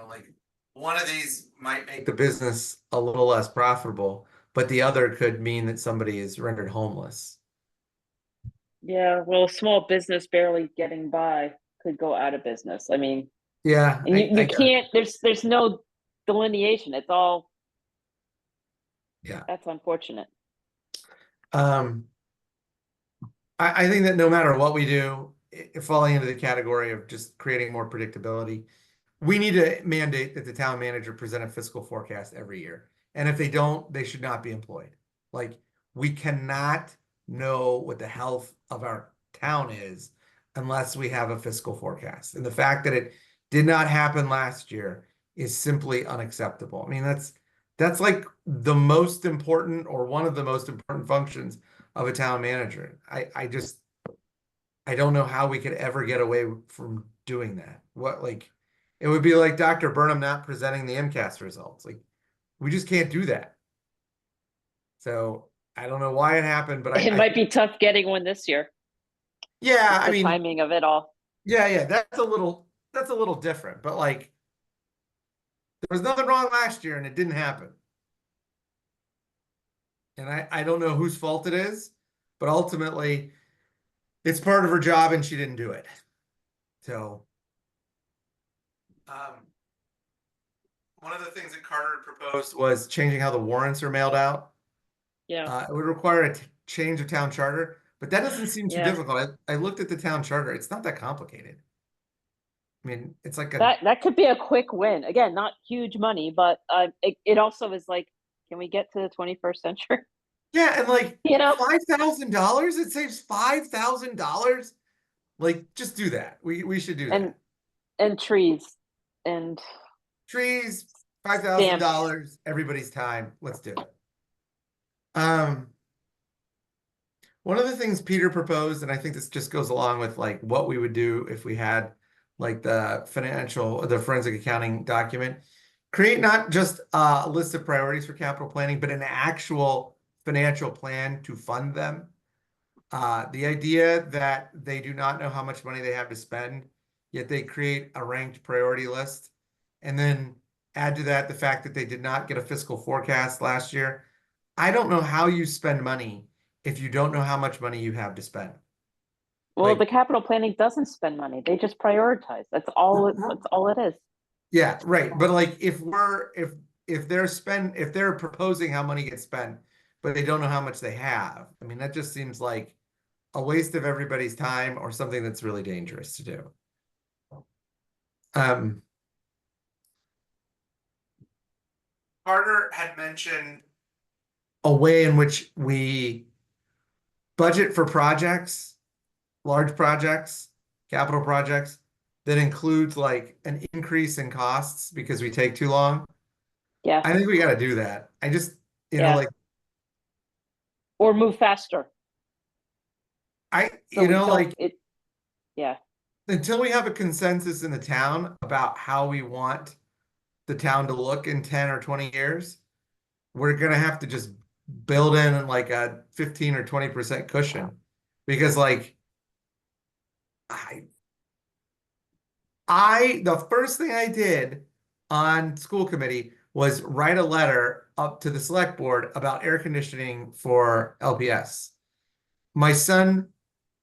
like one of these might make the business a little less profitable, but the other could mean that somebody is rendered homeless. Yeah, well, a small business barely getting by could go out of business. I mean, Yeah, and you I get it. can't, there's no delineation. It's all, Yeah. that's unfortunate. I think that no matter what we do, falling into the category of just creating more predictability, we need to mandate that the town manager present a fiscal forecast every year. And if they don't, they should not be employed. Like, we cannot know what the health of our town is unless we have a fiscal forecast. And the fact that it did not happen last year is simply unacceptable. I mean, that's like the most important, or one of the most important functions of a town manager. I don't know how we could ever get away from doing that. It would be like Dr. Burnham not presenting the MCAS results. Like, we just can't do that. So I don't know why it happened, but It might be tough getting one this year. yeah, The timing of it all. yeah, that's a little different, but like, there was nothing wrong last year and it didn't happen. And I don't know whose fault it is, but ultimately it's part of her job and she didn't do it. So, one of the things that Carter proposed was changing how the warrants are mailed out. Yeah. It would require a change of town charter, but that doesn't seem too Yeah. difficult. I looked at the town charter. It's not that complicated. I mean, it's like That could be a quick win. Again, not huge money, but it also is like, can we get to the 21st century? yeah, and like $5,000, it saves $5,000. Like, just do that. We should do that. And trees and Trees, $5,000, everybody's time. Let's do it. One of the things Peter proposed, and I think this just goes along with like what we would do if we had like the forensic accounting document, create not just a list of priorities for capital planning, but an actual financial plan to fund them. The idea that they do not know how much money they have to spend, yet they create a ranked priority list, and then add to that the fact that they did not get a fiscal forecast last year. I don't know how you spend money if you don't know how much money you have to spend. well, Like- the capital planning doesn't spend money. They just prioritize. That's all it is. Yeah, right. But like, if they're proposing how money gets spent, but they don't know how much they have, I mean, that just seems like a waste of everybody's time or something that's really dangerous to do. Carter had mentioned a way in which we budget for projects, large projects, capital projects, that includes like an increase in costs because we take too long. Yeah. I think we got to do that. I just, Yeah. like, Or move faster. So we don't- yeah. until we have a consensus in the town about how we want the town to look in 10 or 20 years, we're gonna have to just build in like a 15 or 20% cushion. Because like, the first thing I did on school committee was write a letter up to the select board about air conditioning for LPS. My son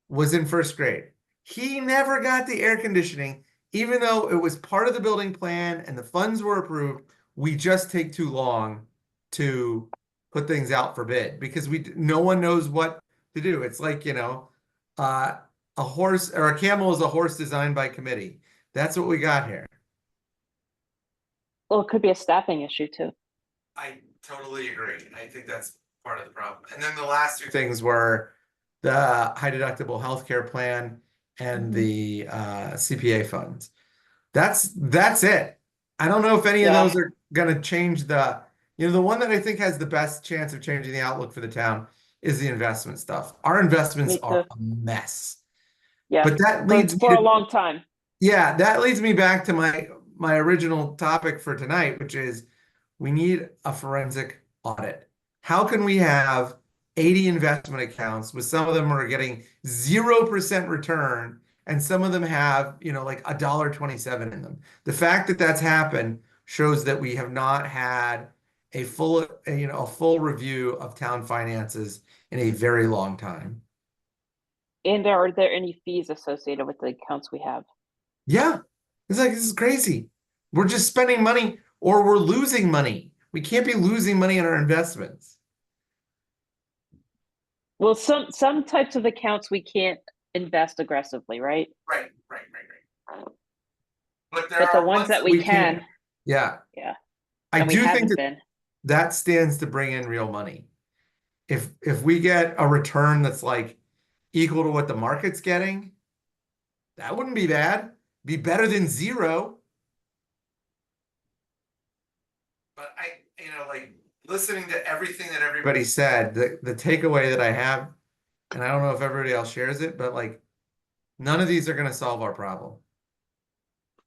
was in first grade. He never got the air conditioning, even though it was part of the building plan and the funds were approved. We just take too long to put things out for bid because no one knows what to do. It's like, a horse or a camel is a horse designed by committee. That's what we got here. Well, it could be a staffing issue too. I totally agree. I think that's part of the problem. And then the last two things were the high deductible healthcare plan and the CPA funds. That's it. I don't know if any of those are going to change the one that I think has the best chance of changing the outlook for the town is the investment stuff. Our investments Me are too. a mess. Yeah, But that leads me for a to, long time. yeah, that leads me back to my original topic for tonight, which is we need a forensic audit. How can we have 80 investment accounts with some of them are getting 0% return and some of them have, like $1.27 in them? The fact that that's happened shows that we have not had a full review of town finances in a very long time. And are there any fees associated with the accounts we have? Yeah. It's like, this is crazy. We're just spending money or we're losing money. We can't be losing money on our investments. Well, some types of accounts we can't invest aggressively, right? Right. But there But the are ones that we can, Yeah. yeah. I And we do think haven't that been. that stands to bring in real money. If we get a return that's like equal to what the market's getting, that wouldn't be bad. Be better than zero. But like listening to everything that everybody said, the takeaway that I have, and I don't know if everybody else shares it, but like none of these are going to solve our problem.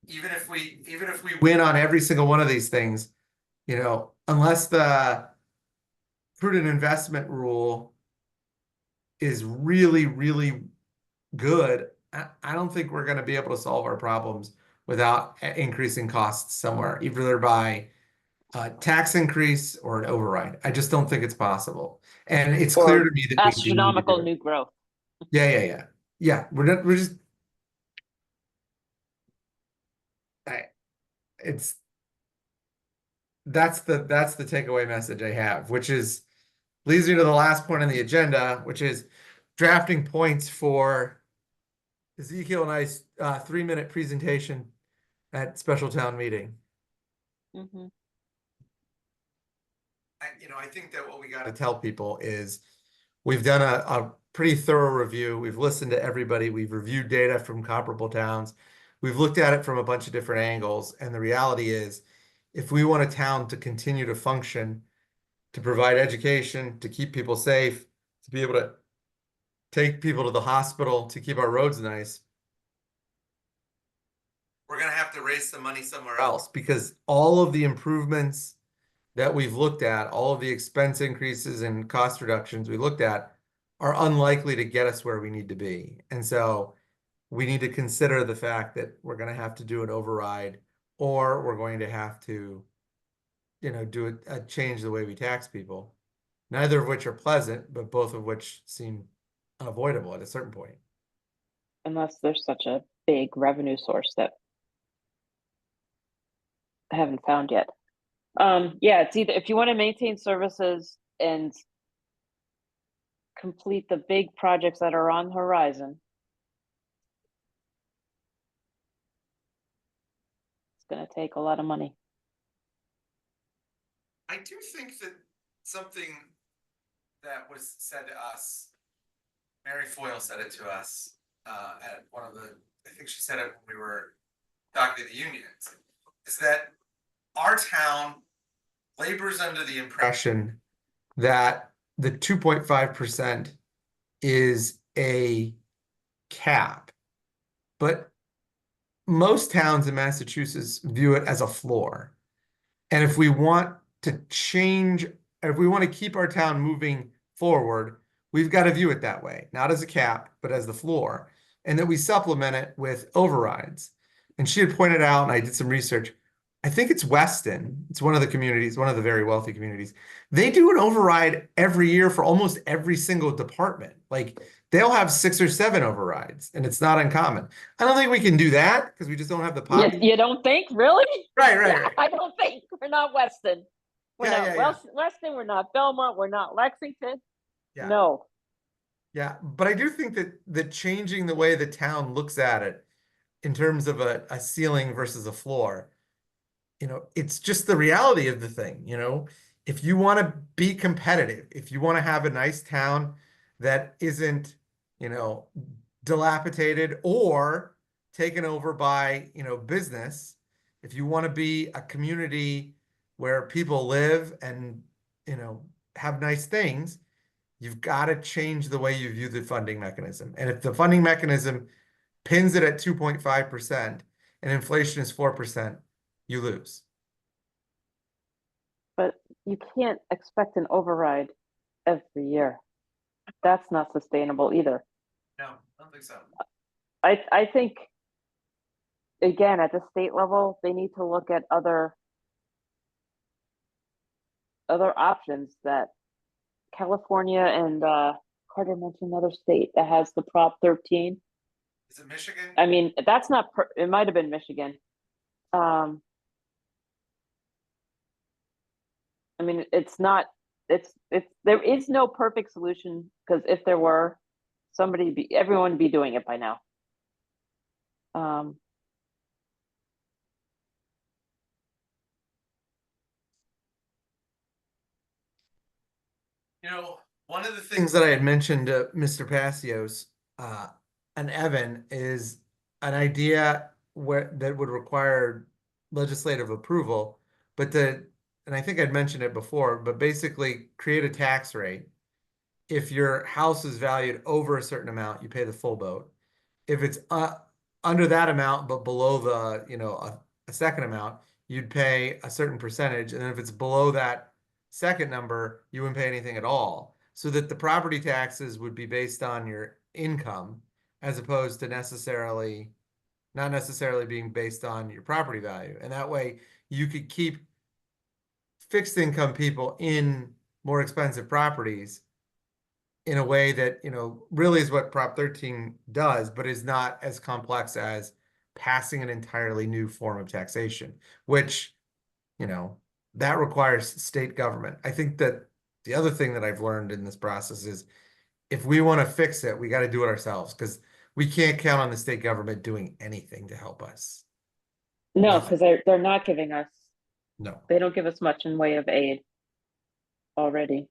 Even if we win on every single one of these things, unless the prudent investment rule is really, really good, I don't think we're going to be able to solve our problems without increasing costs somewhere, either by tax increase or an override. I just don't think it's possible. And it's clear to me that we do need to Astronomical do it. new growth. Yeah. We're just that's the takeaway message I have, which leads me to the last point on the agenda, which is drafting points for Ezekiel and I's 3-minute presentation at special town meeting. Mhm. I think that what we got to tell people is we've done a pretty thorough review. We've listened to everybody. We've reviewed data from comparable towns. We've looked at it from a bunch of different angles. And the reality is, if we want a town to continue to function, to provide education, to keep people safe, to be able to take people to the hospital, to keep our roads nice, we're going to have to raise some money somewhere else, because all of the improvements that we've looked at, all of the expense increases and cost reductions we looked at are unlikely to get us where we need to be. And so we need to consider the fact that we're going to have to do an override, or we're going to have to, do a change the way we tax people. Neither of which are pleasant, but both of which seem unavoidable at a certain point. Unless there's such a big revenue source that I haven't found yet. Yeah, it's either if you want to maintain services and complete the big projects that are on the horizon, it's going to take a lot of money. I do think that something that was said to us, Mary Foyle said it to us at one of I think she said it when we were talking to the unions, is that our town labors under the impression that the 2.5% is a cap, but most towns in Massachusetts view it as a floor. And if we want to change, if we want to keep our town moving forward, we've got to view it that way, not as a cap, but as the floor, and that we supplement it with overrides. And she had pointed out, and I did some research, I think it's Weston. It's one of the communities, one of the very wealthy communities. They do an override every year for almost every single department. Like they'll have 6 or 7 overrides, and it's not uncommon. I don't think we can do that because we just don't have the population. You don't think, really? Right. I don't think. We're not Weston. We're Yeah, not Weston. We're not Belmont. We're not Lexington. Yeah. No. Yeah, but I do think that changing the way the town looks at it in terms of a ceiling versus a floor, it's just the reality of the thing. If you want to be competitive, if you want to have a nice town that isn't, dilapidated or taken over by, business, if you want to be a community where people live and, have nice things, you've got to change the way you view the funding mechanism. And if the funding mechanism pins it at 2.5% and inflation is 4%, you lose. But you can't expect an override every year. That's not sustainable either. No, I don't think so. I think, again, at the state level, they need to look at other options that California and Carter mentioned another state that has the Prop 13. Is it Michigan? I mean, that's not, it might have been Michigan. I mean, it's not, there is no perfect solution, because if there were, everyone would be doing it by now. You know, one of the things that I had mentioned to Mr. Passios and Evan is an idea that would require legislative approval, and I think I'd mentioned it before, but basically create a tax rate. If your house is valued over a certain amount, you pay the full boat. If it's under that amount but below the, a second amount, you'd pay a certain percentage, and then if it's below that second number, you wouldn't pay anything at all. So that the property taxes would be based on your income as opposed to not necessarily being based on your property value. And that way you could keep fixed income people in more expensive properties in a way that, really is what Prop 13 does, but is not as complex as passing an entirely new form of taxation, which, that requires state government. I think that the other thing that I've learned in this process is if we want to fix it, we got to do it ourselves, because we can't count on the state government doing anything to help us. No, Nothing. because they're not giving us, No. they don't give us much in way of aid already.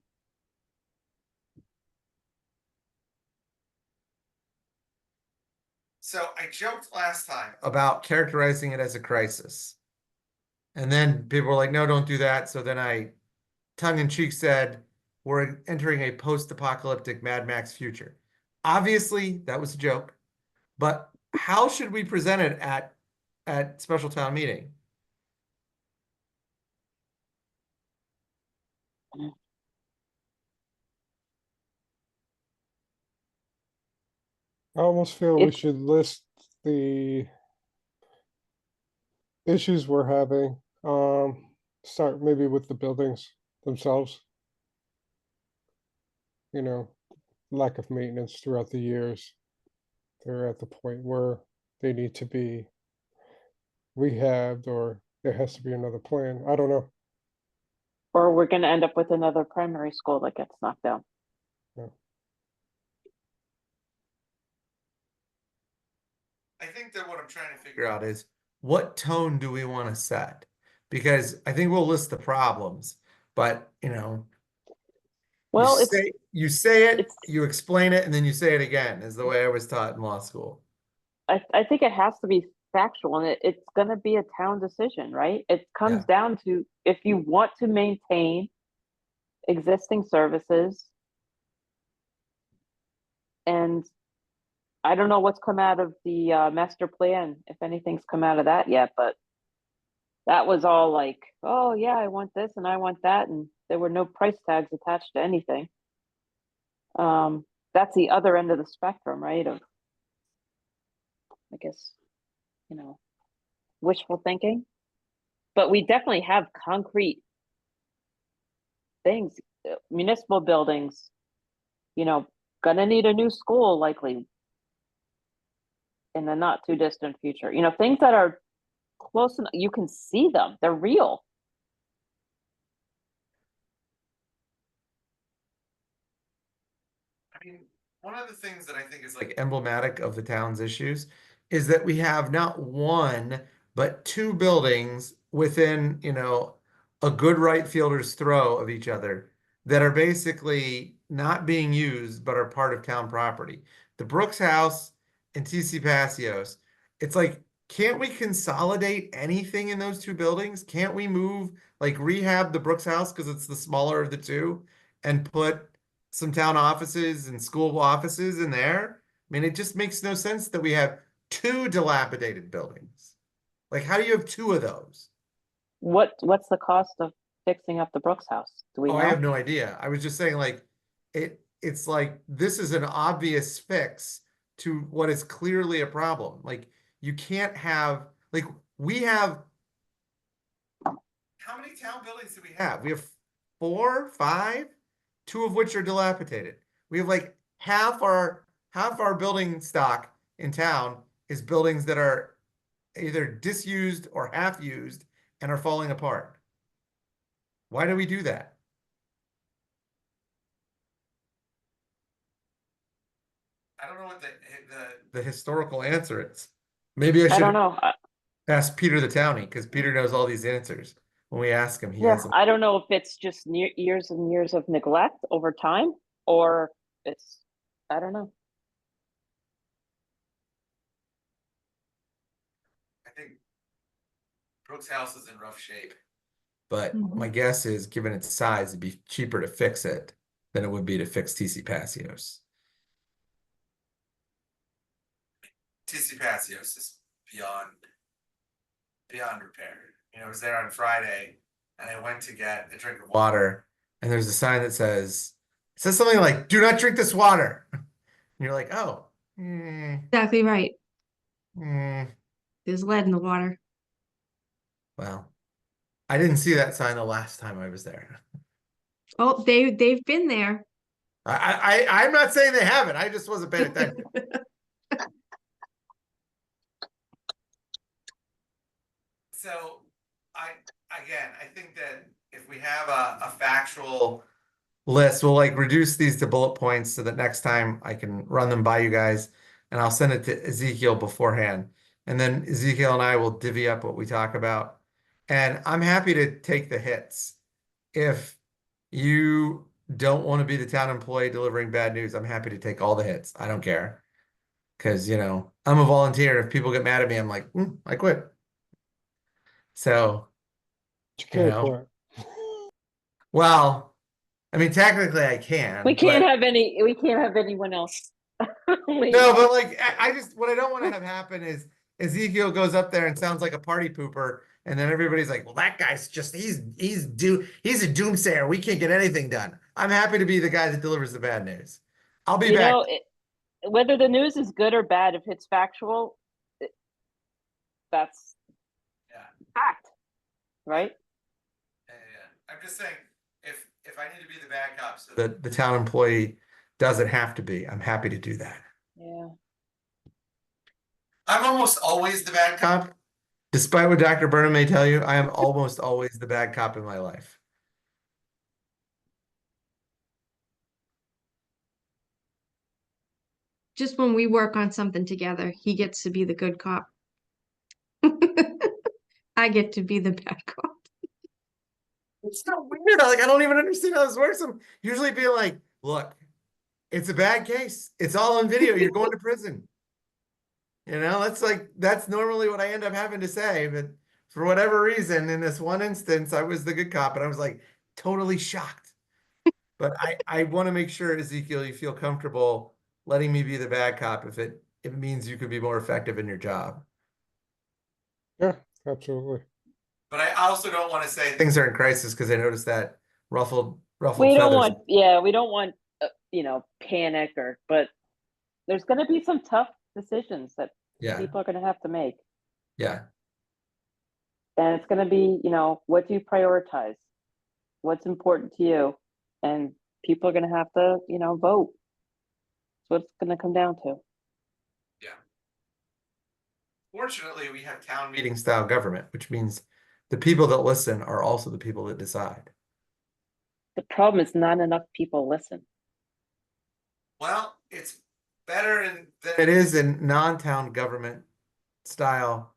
So I joked last time about characterizing it as a crisis. And then people were like, no, don't do that. So then I tongue in cheek said, we're entering a post-apocalyptic Mad Max future. Obviously, that was a joke, but how should we present it at special town meeting? I almost feel we It's- should list the issues we're having. Start maybe with the buildings themselves. Lack of maintenance throughout the years. They're at the point where they need to be rehabbed, or there has to be another plan. I don't know. Or we're gonna end up with another primary school that gets knocked down. I think that what I'm trying to figure out is what tone do we want to set? Because I think we'll list the problems, but Well, you say it, it's- you explain it, and then you say it again, is the way I was taught in law school. I think it has to be factual, and it's gonna be a town decision, right? It comes down to, if you want to maintain existing services, and I don't know what's come out of the master plan, if anything's come out of that yet, but that was all like, oh yeah, I want this and I want that, and there were no price tags attached to anything. That's the other end of the spectrum, right? Of, I guess, wishful thinking. But we definitely have concrete things, municipal buildings, gonna need a new school likely in the not too distant future. Things that are close enough, you can see them, they're real. I mean, one of the things that I think is like emblematic of the town's issues is that we have not one, but two buildings within, a good right fielder's throw of each other that are basically not being used, but are part of town property. The Brooks House and TC Passios. It's like, can't we consolidate anything in those two buildings? Can't we move, like rehab the Brooks House because it's the smaller of the two and put some town offices and school offices in there. I mean, it just makes no sense that we have two dilapidated buildings. Like, how do you have two of those? What's the cost of fixing up the Brooks house? Do we Oh, I have know? no idea. I was just saying, like, it's like this is an obvious fix to what is clearly a problem. Like, you can't have, like, we have, how many town buildings do we have? We have 4, 5, 2 of which are dilapidated. We have like half our building stock in town is buildings that are either disused or half used and are falling apart. Why do we do that? I don't know what the historical answer is. Maybe I I should don't know. ask Peter the Townie, because Peter knows all these answers. When we ask him, he Yeah, has them. I don't know if it's just years and years of neglect over time, or it's, I don't know. I think Brooks House is in rough shape. But Mhm. my guess is, given its size, it'd be cheaper to fix it than it would be to fix TC Passios. TC Passios is beyond repair. You know, I was there on Friday and I went to get a drink of water, and there's a sign that says something like, "Do not drink this water." And you're like, oh, Exactly right. There's lead in the water. well, I didn't see that sign the last time I was there. Oh, they've been there. I'm not saying they haven't. I just wasn't paying attention. So I think that if we have a factual list, we'll like reduce these to bullet points so that next time I can run them by you guys, and I'll send it to Ezekiel beforehand. And then Ezekiel and I will divvy up what we talk about. And I'm happy to take the hits. If you don't want to be the town employee delivering bad news, I'm happy to take all the hits. I don't care. Because, you know, I'm a volunteer. If people get mad at me, I'm like, I quit. So, You you can't know, quit. well, I mean, technically I can. We can't but- have anyone else. leave. No, but like I just what I don't want to have happen is Ezekiel goes up there and sounds like a party pooper, and then everybody's like, "Well, that guy's just he's a doomsayer. We can't get anything done." I'm happy to be the guy that delivers the bad news. I'll be You back. know, whether the news is good or bad, if it's factual, that's Yeah. fact, right? I'm just saying, if I need to be the bad cop, so the town employee doesn't have to be, I'm happy to do that. Yeah. I'm almost always the bad cop. Despite what Dr. Burnham may tell you, I am almost always the bad cop in my life. Just when we work on something together, he gets to be the good cop. I get to be the bad cop. It's so weird. Like, I don't even understand how this works. I'm usually being like, look, it's a bad case. It's all on video. You're going to prison. You know, that's normally what I end up having to say. But for whatever reason, in this one instance, I was the good cop, and I was like totally shocked. But I want to make sure, Ezekiel, you feel comfortable letting me be the bad cop if it means you could be more effective in your job. Yeah, absolutely. But I also don't want to say things are in crisis because I noticed that ruffled We don't feathers. want, we don't want, panic but there's going to be some tough decisions that Yeah, people are going to have to make. yeah. And it's going to be, what do you prioritize? What's important to you? And people are going to have to, vote. That's what it's going to come down to. Fortunately, we have town meeting style government, which means the people that listen are also the people that decide. The problem is not enough people listen. Well, it's better than it is in non-town government style.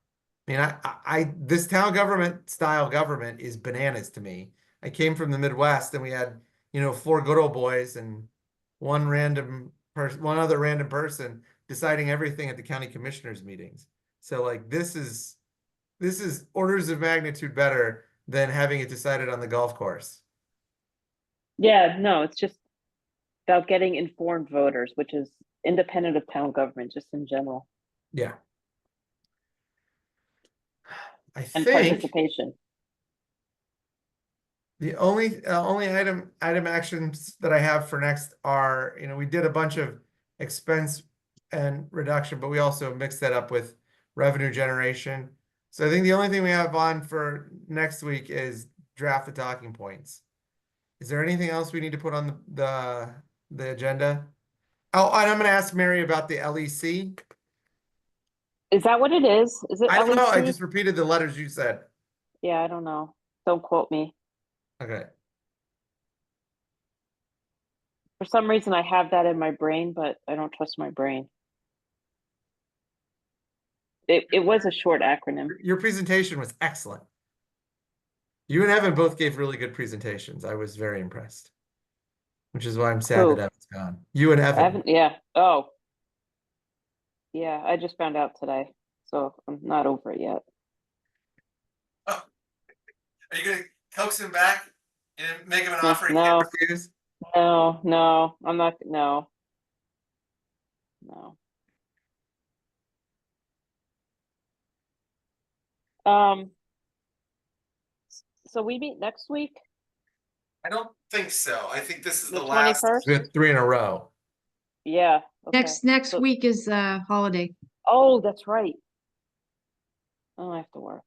I mean, this town government style government is bananas to me. I came from the Midwest, and we had, 4 good old boys and one other random person deciding everything at the county commissioners meetings. So like this is orders of magnitude better than having it decided on the golf course. Yeah, no, it's just about getting informed voters, which is independent of town government, just in general, Yeah. I and think participation. the only item actions that I have for next are, we did a bunch of expense and reduction, but we also mixed that up with revenue generation. So I think the only thing we have on for next week is draft the talking points. Is there anything else we need to put on the agenda? Oh, and I'm gonna ask Mary about the LEC. Is that what it is? Is it I don't know, I LEC? just repeated the letters you said. Yeah, I don't know. Don't quote me. Okay. For some reason, I have that in my brain, but I don't trust my brain. It was a short acronym. Your presentation was excellent. You and Evan both gave really good presentations. I was very impressed. Which is why I'm sad Who? that Evan's gone. You and Evan. Yeah. Oh. Yeah, I just found out today, so I'm not over it yet. Oh. Are you gonna coax him back and make him an No, offer he no. can't refuse? No, I'm not. No. Um. So we meet next week, I don't think so. I think this is the the last 21st? we have 3 in a row. Yeah. Okay. Next So- week is holiday. Oh, that's right. Oh, I have to work.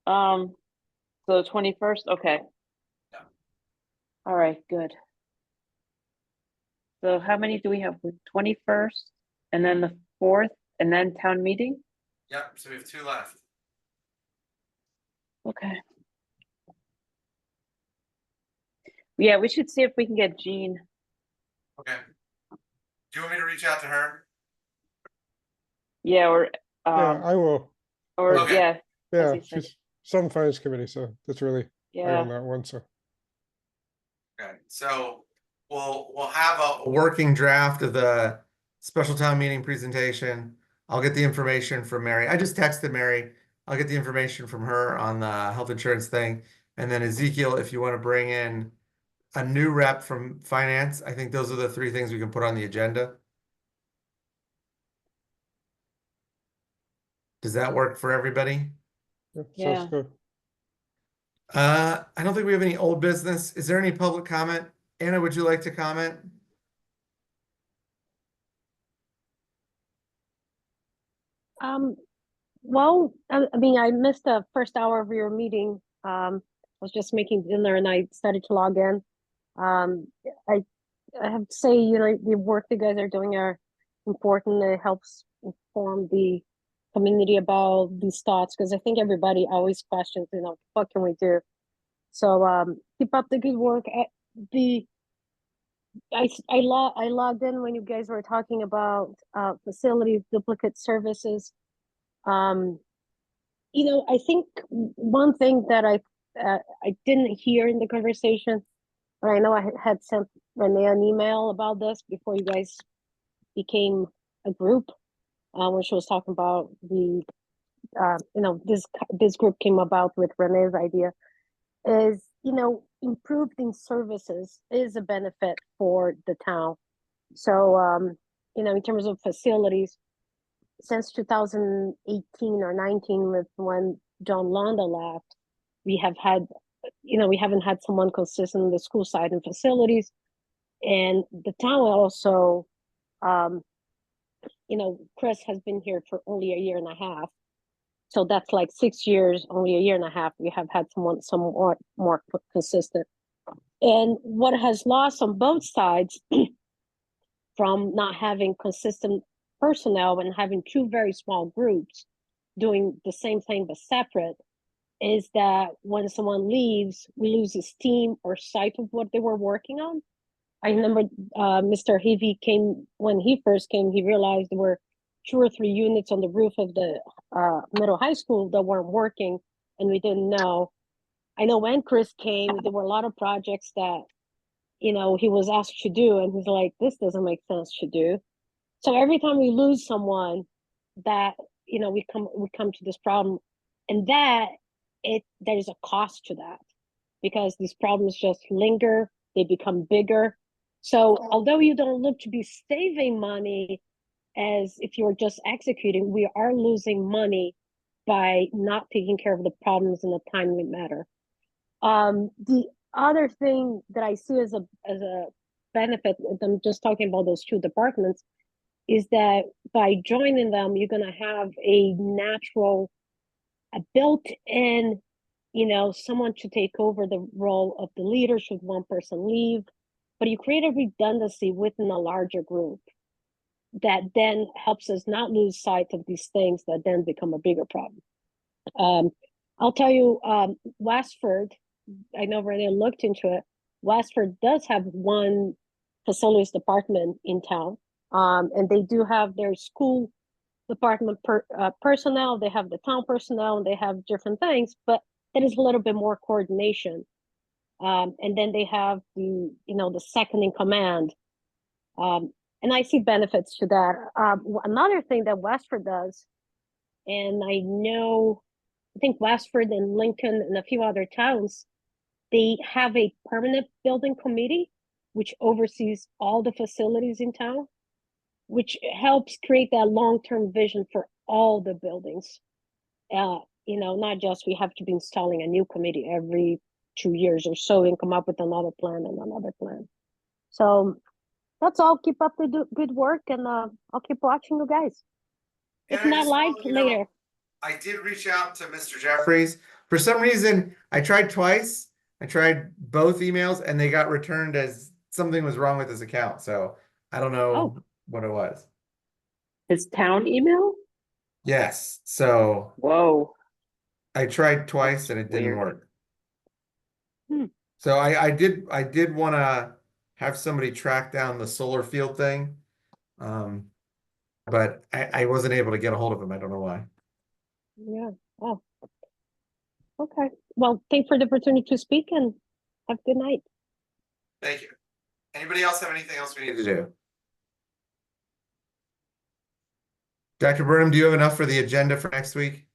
So the 21st. Okay. Yeah. All right. Good. So how many do we have? The 21st, and then the 4th, and then town meeting. Yep, so we have 2 left. Okay. Yeah, we should see if we can get Jean. Okay. Do you want me to reach out to her? Yeah, or Yeah, I will. Okay. yeah, Yeah, he said. she's on the finance committee, so that's really high on Yeah. that one, so. Okay, so we'll have a working draft of the special town meeting presentation. I'll get the information from Mary. I just texted Mary. I'll get the information from her on the health insurance thing. And then Ezekiel, if you want to bring in a new rep from finance, I think those are the 3 things we can put on the agenda. Does that work for everybody? Yeah. Sounds good. I don't think we have any old business. Is there any public comment? Anna, would you like to comment? Well, I mean, I missed the first hour of your meeting. I was just making dinner and I started to log in. I have to say, the work you guys are doing are important. It helps inform the community about these thoughts because I think everybody always questions, what can we do? So keep up the good work. I logged in when you guys were talking about facilities, duplicate services. I think one thing that I didn't hear in the conversation, and I know I had sent Renee an email about this before you guys became a group, when she was talking about the, this group came about with Renee's idea, is, improved in services is a benefit for the town. So, in terms of facilities, since 2018 or 19, with when John Londa left, we haven't had someone consistent on the school side and facilities. And the town also, Chris has been here for only a year and a half. So that's like 6 years, only a year and a half. We have had someone somewhat more consistent. And what has lost on both sides from not having consistent personnel and having 2 very small groups doing the same thing but separate is that when someone leaves, we lose esteem or sight of what they were working on. I remember Mr. Heavy came, when he first came, he realized there were 2 or 3 units on the roof of the middle high school that weren't working, and we didn't know. I know when Chris came, there were a lot of projects that, he was asked to do, and he's like, this doesn't make sense to do. So every time we lose someone, that, we come to this problem, and that there's a cost to that, because these problems just linger, they become bigger, So although you don't look to be saving money as if you're just executing, we are losing money by not taking care of the problems in a timely manner. The other thing that I see as a benefit, I'm just talking about those two departments, is that by joining them, you're gonna have a natural, a built-in, someone to take over the role of the leader should one person leave, but you create a redundancy within a larger group that then helps us not lose sight of these things that then become a bigger problem. I'll tell you, Westford, I know Renee looked into it. Westford does have one facilities department in town, and they do have their school department personnel. They have the town personnel, and they have different things, but it is a little bit more coordination. And then they have the second in command. And I see benefits to that. Another thing that Westford does, and I think Westford and Lincoln and a few other towns, they have a permanent building committee which oversees all the facilities in town, which helps create that long-term vision for all the buildings. Not just we have to be installing a new committee every 2 years or so and come up with another plan and another plan. So that's all. Keep up the good work, and I'll keep watching you guys. And If I not just live, want you to know, later. I did reach out to Mr. Jeffries. For some reason, I tried twice. I tried both emails and they got returned as something was wrong with his account. So I don't know what it was. His town email? Yes. So Whoa. I tried twice and it didn't Weird. work. Hmm. So I did want to have somebody track down the solar field thing. But I wasn't able to get a hold of him. I don't know why. Yeah. Oh. Okay. Well, thanks for the opportunity to speak, and have a good night. Thank you. Anybody else have anything else we need to do? Dr. Burnham, do you have enough for the agenda for next week?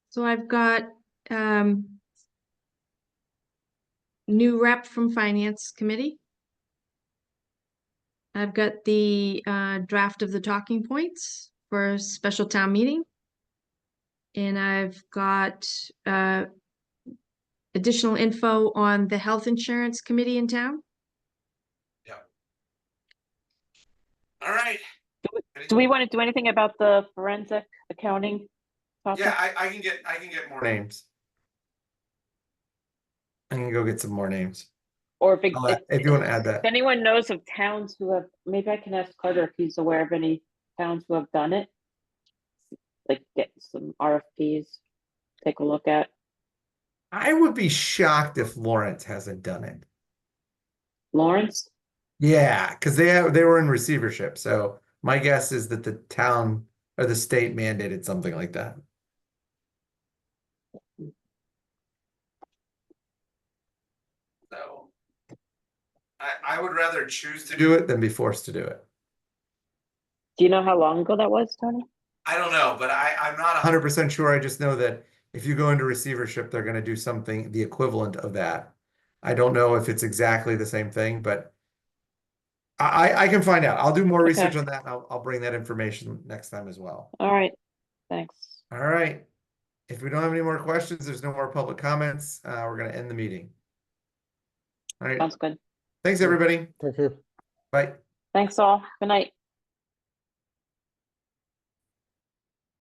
So I've got new rep from Finance Committee. I've got the draft of the talking points for a special town meeting. And I've got additional info on the health insurance committee in town. All right. Do we want to do anything about the forensic accounting topic? Yeah, I can get more names. I can go get some more names. Or if If you want to add that. if anyone knows of towns who have, maybe I can ask Carter if he's aware of any towns who have done it. Like get some RFPs, take a look at. I would be shocked if Lawrence hasn't done it. Lawrence? Yeah, because they were in receivership. So my guess is that the town or the state mandated something like that. So I would rather choose to do it than be forced to do it. Do you know how long ago that was, Tony? I don't know, but I'm not 100% sure. I just know that if you go into receivership, they're going to do something the equivalent of that. I don't know if it's exactly the same thing, but I can find out. I'll do more research on that. And I'll bring that information next time as well. All right, thanks. All right. If we don't have any more questions, there's no more public comments. We're going to end the meeting. All right. Sounds good. Thanks, everybody. Thank you. Bye. Thanks all. Good night.